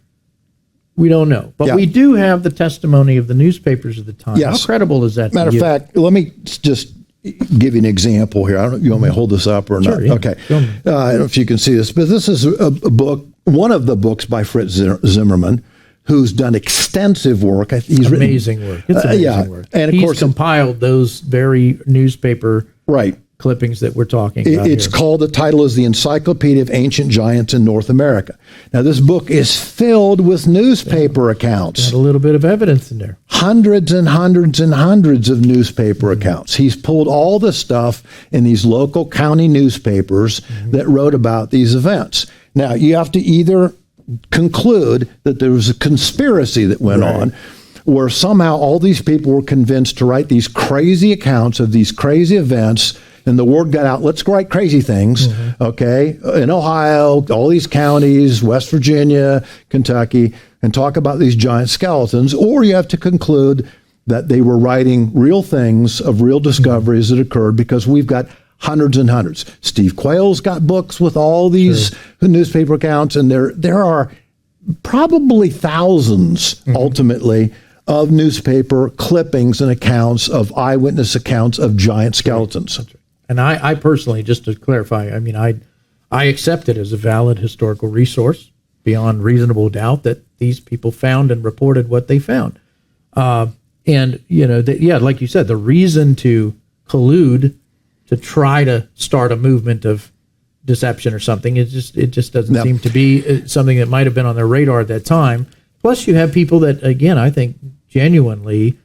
We don't know, but we do have the testimony of the newspapers of the time. Yes. How credible is that? Matter of fact, let me just give you an example here. I don't know if you want me to hold this up or not. Yeah. Okay. I don't know if you can see this, but this is a book one of the books by Fritz Zimmerman, who's done extensive work. He's amazing work. It's amazing work. And of he's course, compiled those very newspaper clippings that we're talking about. It's called, the title is The Encyclopedia of Ancient Giants in North America. Now, this book is filled with newspaper accounts. Got a little bit of evidence in there. Hundreds and hundreds and hundreds of newspaper accounts. He's pulled all the stuff in these local county newspapers that wrote about these events. Now, you have to either conclude that there was a conspiracy that went on, where somehow all these people were convinced to write these crazy accounts of these crazy events, and the word got out, let's write crazy things, okay, in Ohio, all these counties, West Virginia, Kentucky, and talk about these giant skeletons. Or you have to conclude that they were writing real things of real discoveries that occurred, because we've got hundreds and hundreds. Steve Quayle's got books with all these newspaper accounts, and there are probably thousands, ultimately, of newspaper clippings and accounts of eyewitness accounts of giant skeletons. And I personally, just to clarify, I mean, I accept it as a valid historical resource beyond reasonable doubt that these people found and reported what they found. And, you know, like you said, the reason to collude to try to start a movement of deception or something, it just doesn't seem to be something that might have been on their radar at that time. Plus, you have people that, again, I think genuinely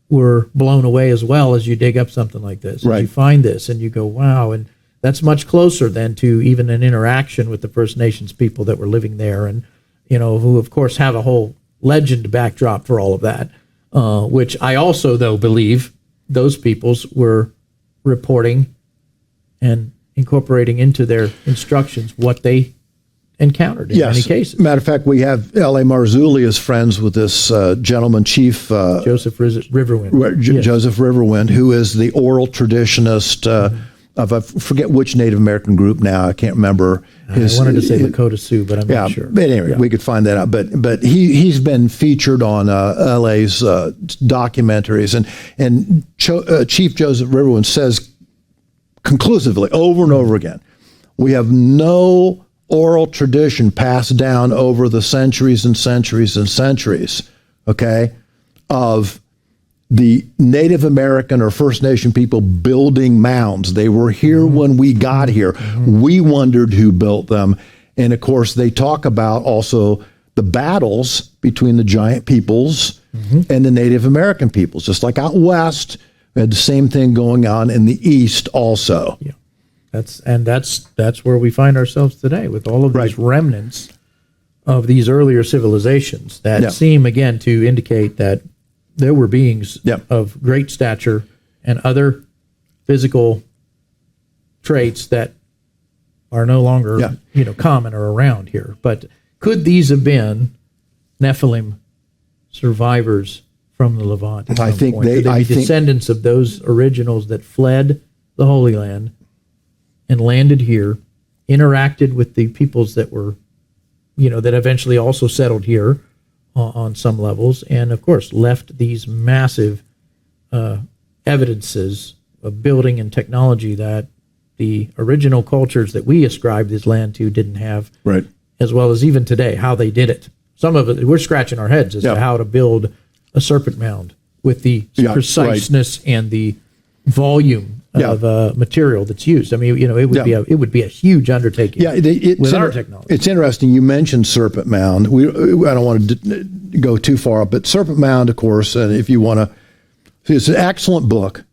were blown away as well as you dig up something like this. You find this and you go, wow, and that's much closer than to even an interaction with the First Nations people that were living there, and, you know, who, of course, have a whole legend backdrop for all of that, which I also, though, believe those peoples were reporting and incorporating into their instructions what they encountered in many cases. Matter of fact, we have L.A. Marzulli is friends with this gentleman, Chief Joseph Riverwind. Joseph Riverwind, who is the oral traditionist of, I forget which Native American group now. I can't remember. I wanted to say Lakota Sioux, but I'm not sure. But anyway, we could find that out. But he's been featured on L.A.'s documentaries, and Chief Joseph Riverwind says conclusively over and over again, we have no oral tradition passed down over the centuries and centuries and centuries, okay, of the Native American or First Nation people building mounds. They were here when we got here. We wondered who built them. And of course, they talk about also the battles between the giant peoples and the Native American peoples. Just like out west, we had the same thing going on in the east also. Yeah. That's where we find ourselves today, with all of these remnants of these earlier civilizations that seem, again, to indicate that there were beings of great stature and other physical traits that are no longer common or around here. But could these have been Nephilim survivors from the Levant? I think point? Could they be descendants of those originals that fled the Holy Land and landed here, interacted with the peoples that were, that eventually also settled here on some levels, and of course left these massive evidences of building and technology that the original cultures that we ascribe this land to didn't have, as well as even today, how they did it. Some of it, we're scratching our heads as to how to build a serpent mound with the preciseness and the volume of material that's used. I mean, it would be a huge undertaking. With our technology. It's interesting. You mentioned Serpent Mound. I don't want to go too far up, but Serpent Mound, of course, and if you want to, it's an excellent book.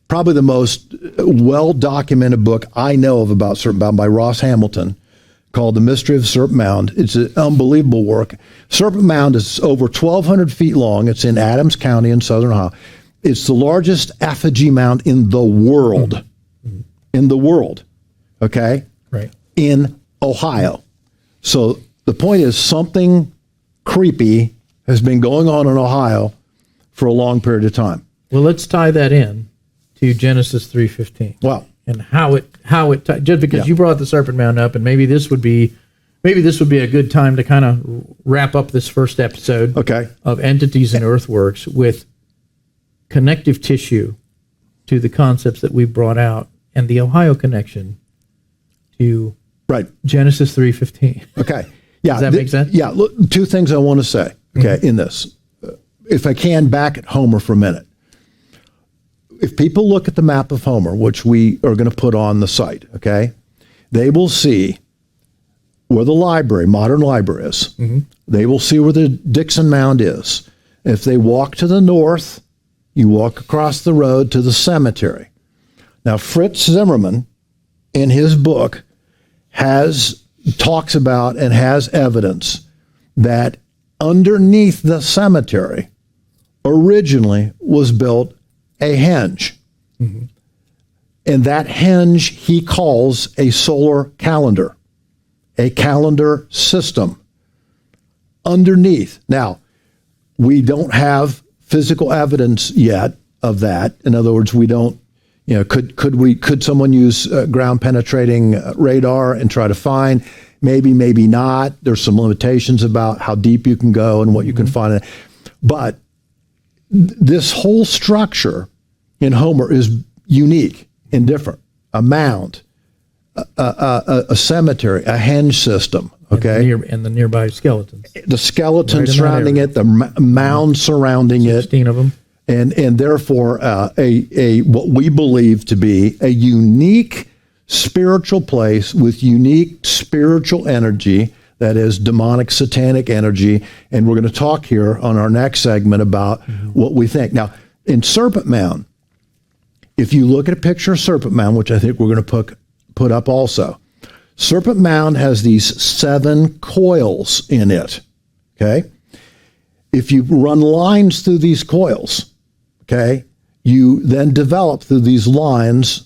Probably the most well-documented book I know of about Serpent Mound, by Ross Hamilton, called The Mystery of Serpent Mound. It's an unbelievable work. Serpent Mound is over 1,200 feet long. It's in Adams County in southern Ohio. It's the largest effigy mound in the world. In the world. Okay? Right. In Ohio. So the point is, something creepy has been going on in Ohio for a long period of time. Well, let's tie that in to Genesis 3:15. Wow. And how it just because you brought the Serpent Mound up, and maybe this would be a good time to kind of wrap up this first episode of Entities and Earthworks with connective tissue to the concepts that we brought out, and the Ohio connection to Genesis 3:15. Okay. Yeah, Does that make sense? Yeah, look, two things I want to say, okay, in this. If I can, back at Homer for a minute. If people look at the map of Homer, which we are going to put on the site, okay, they will see where the library, modern library is. They will see where the Dixon Mound is. If they walk to the north, you walk across the road to the cemetery. Now, Fritz Zimmerman, in his book, talks about and has evidence that underneath the cemetery originally was built a henge. And that henge he calls a solar calendar, a calendar system underneath. Now, we don't have physical evidence yet of that. In other words, we don't, could someone use ground penetrating radar and try to find? Maybe, maybe not. There's some limitations about how deep you can go and what you can find. But this whole structure in Homer is unique and different. A mound, a cemetery, a henge system, okay? And the nearby skeletons. The skeleton surrounding it, the mound surrounding 16 it. of them. And therefore, a what we believe to be a unique spiritual place with unique spiritual energy, that is demonic, satanic energy. And we're going to talk here on our next segment about what we think. Now, in Serpent Mound, if you look at a picture of Serpent Mound, which I think we're going to put up also, Serpent Mound has these 7 coils in it, okay? If you run lines through these coils, okay, you then develop through these lines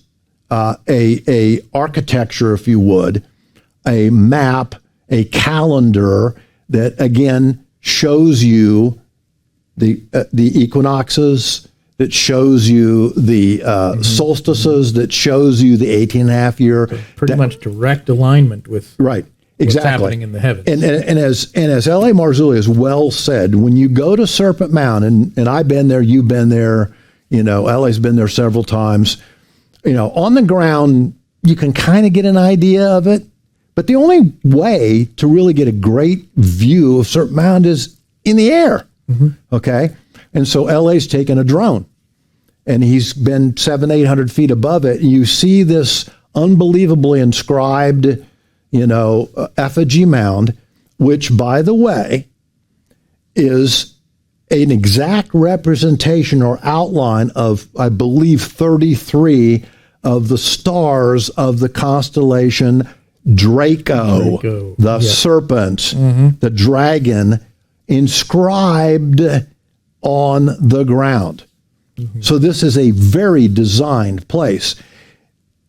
a architecture, if you would, a map, a calendar that, again, shows you the equinoxes, that shows you the solstices, that shows you the 18.5 year. So pretty much direct alignment with right, what's exactly. happening in the heavens. And as L.A. Marzulli has well said, when you go to Serpent Mound, and I've been there, you've been there, L.A.'s been there several times, on the ground, you can kind of get an idea of it, but the only way to really get a great view of Serpent Mound is in the air, okay? And so L.A.'s taken a drone, and he's been 700-800 feet above it, and you see this unbelievably inscribed, effigy mound, which, by the way, is an exact representation or outline of, I believe, 33 of the stars of the constellation Draco. The serpent, the dragon, inscribed on the ground. So this is a very designed place.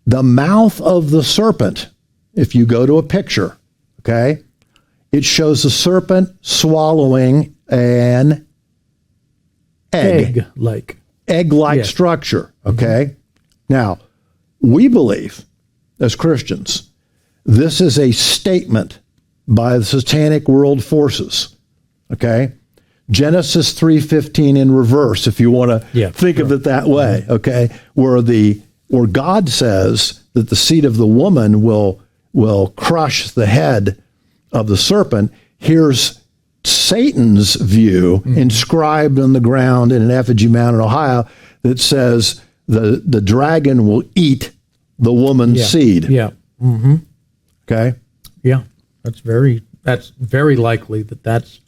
The mouth of the serpent, if you go to a picture, okay, it shows the serpent swallowing an egg-like structure, okay? Now, we believe, as Christians, this is a statement by the Satanic world forces, okay? Genesis 3:15 in reverse, if you want to think of it that way, okay? Where God says that the seed of the woman will crush the head of the serpent. Here's Satan's view inscribed on the ground in an effigy mound in Ohio that says the dragon will eat the woman's seed. Okay. Yeah, that's very likely that's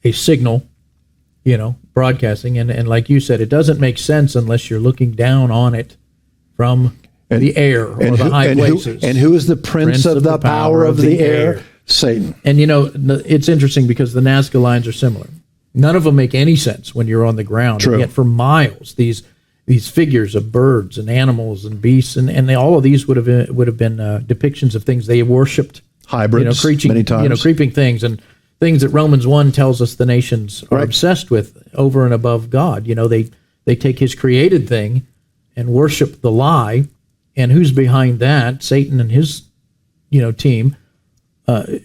a signal, broadcasting, and like you said, it doesn't make sense unless you're looking down on it from the air or the high places. Who is the prince of the power of the air? Satan. And it's interesting because the Nazca lines are similar. None of them make any sense when you're on the ground. True. And yet for miles, these figures of birds and animals and beasts, and all of these would have been depictions of things they worshipped. Hybrids, many times. Creeping things and things that Romans 1 tells us the nations are obsessed with over and above God. They take his created thing and worship the lie. And who's behind that? Satan and his, team.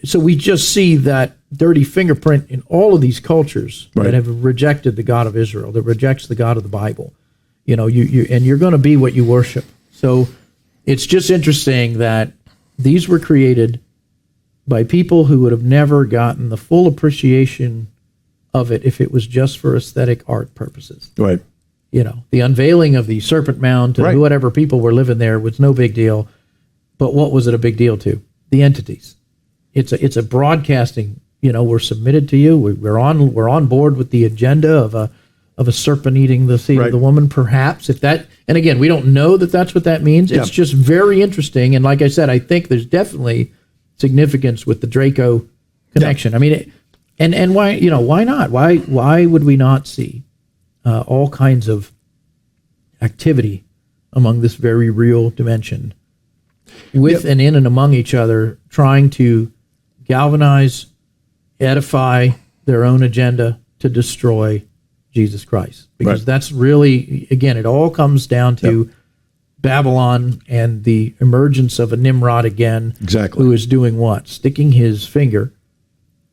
So we just see that dirty fingerprint in all of these cultures that have rejected the God of Israel, that rejects the God of the Bible. You're going to be what you worship. So it's just interesting that these were created by people who would have never gotten the full appreciation of it if it was just for aesthetic art purposes. Right. You know, the unveiling of the Serpent Mound to whatever people were living there was no big deal. But what was it a big deal to? The entities. It's a broadcasting. You know, we're submitted to you. We're on board with the agenda of a serpent eating the seed of the woman. Perhaps if that. And again, we don't know that that's what that means. It's just very interesting. And like I said, I think there's definitely significance with the Draco connection. I mean, and why, you know, why not? Why would we not see all kinds of activity among this very real dimension with and in and among each other, trying to galvanize, edify their own agenda to destroy Jesus Christ? Because that's really, again, it all comes down to Babylon and the emergence of a Nimrod again. Exactly. Who is doing what? Sticking his finger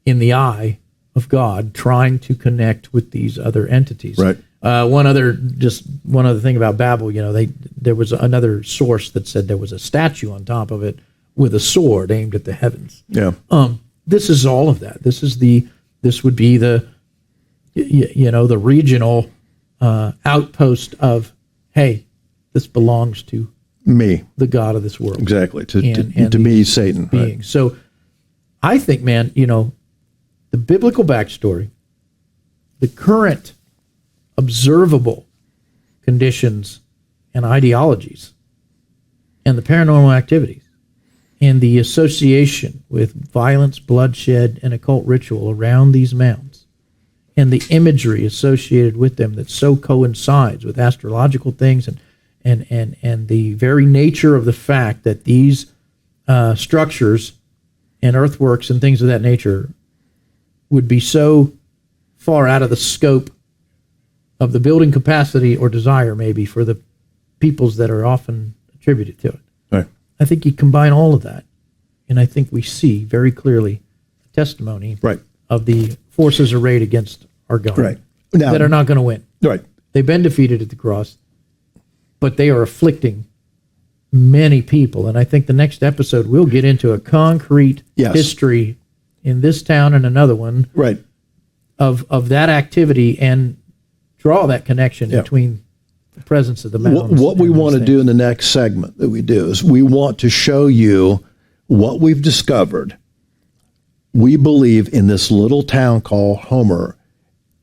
in the eye of God, trying to connect with these other entities. Right. One other thing about Babel, you know, there was another source that said there was a statue on top of it with a sword aimed at the heavens. Yeah. This is all of that. This would be the, you know, the regional outpost of, hey, this belongs to me, the God of this world. Exactly. To me, Satan. Being. Right. So I think, man, you know, the biblical backstory, the current observable conditions and ideologies, and the paranormal activities, and the association with violence, bloodshed, and occult ritual around these mounds, and the imagery associated with them that so coincides with astrological things, and the very nature of the fact that these structures and earthworks and things of that nature would be so far out of the scope of the building capacity or desire, maybe, for the peoples that are often attributed to it. Right. I think you combine all of that, and I think we see very clearly a testimony of the forces arrayed against our God that are not going to win. Right. They've been defeated at the cross, but they are afflicting many people. And I think the next episode we'll get into a concrete history in this town and another one of that activity and draw that connection between the presence of the mountains. What we want to do in the next segment that we do is we want to show you what we've discovered. We believe in this little town called Homer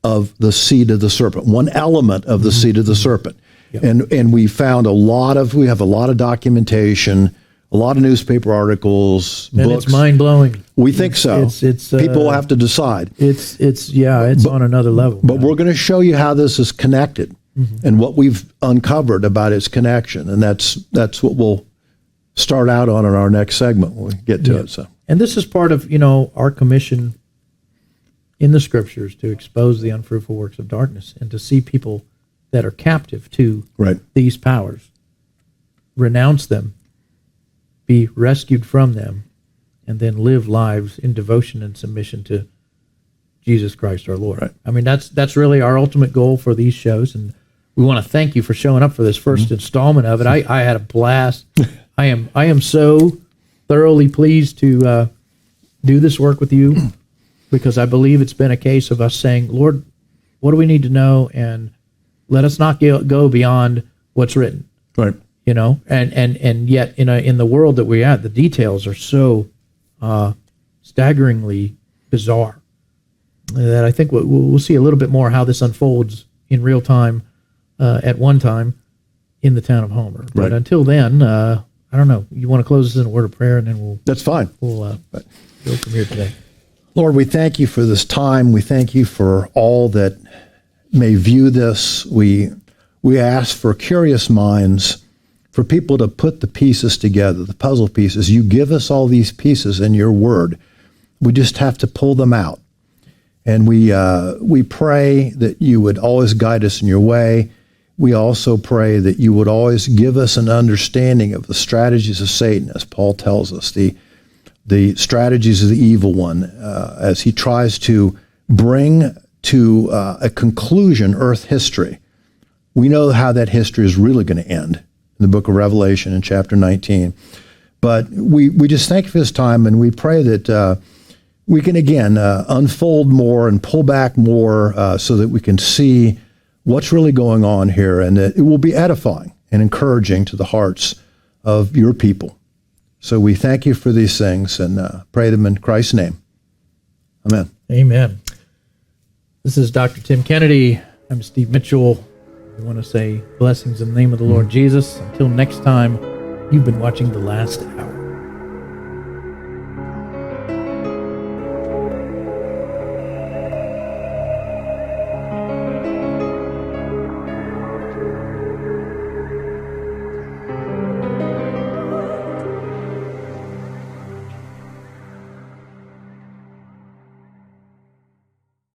of the seed of the serpent, one element of the seed of the serpent. Yep. And we found we have a lot of documentation, a lot of newspaper articles, and books. It's mind-blowing. We think so. It's people will have to decide. It's on another level. But we're going to show you how this is connected and what we've uncovered about its connection. And that's what we'll start out on in our next segment when we get to it. So. And this is part of, you know, our commission in the scriptures to expose the unfruitful works of darkness and to see people that are captive to these powers, renounce them, be rescued from them, and then live lives in devotion and submission to Jesus Christ our Lord. Right. I mean, that's really our ultimate goal for these shows, and we want to thank you for showing up for this first installment of it. I had a blast. I am so thoroughly pleased to do this work with you, because I believe it's been a case of us saying, Lord, what do we need to know, and let us not go beyond what's written. Right. You know, and yet in the world that we're at, the details are so staggeringly bizarre that I think we'll see a little bit more how this unfolds in real time at one time in the town of Homer. But until then, I don't know. You want to close this in a word of prayer, and then we'll. That's fine. We'll go from here today. Lord, we thank you for this time. We thank you for all that may view this. We ask for curious minds, for people to put the pieces together, the puzzle pieces. You give us all these pieces in your word. We just have to pull them out. And we pray that you would always guide us in your way. We also pray that you would always give us an understanding of the strategies of Satan, as Paul tells us, the strategies of the evil one, as he tries to bring to a conclusion Earth history. We know how that history is really going to end in the book of Revelation in chapter 19. But we just thank you for this time, and we pray that we can, again, unfold more and pull back more so that we can see what's really going on here, and that it will be edifying and encouraging to the hearts of your people. So we thank you for these things and pray them in Christ's name. Amen. Amen. This is Dr. Tim Kennedy. I'm Steve Mitchell. We want to say blessings in the name of the Lord Jesus. Until next time, you've been watching The Last Hour.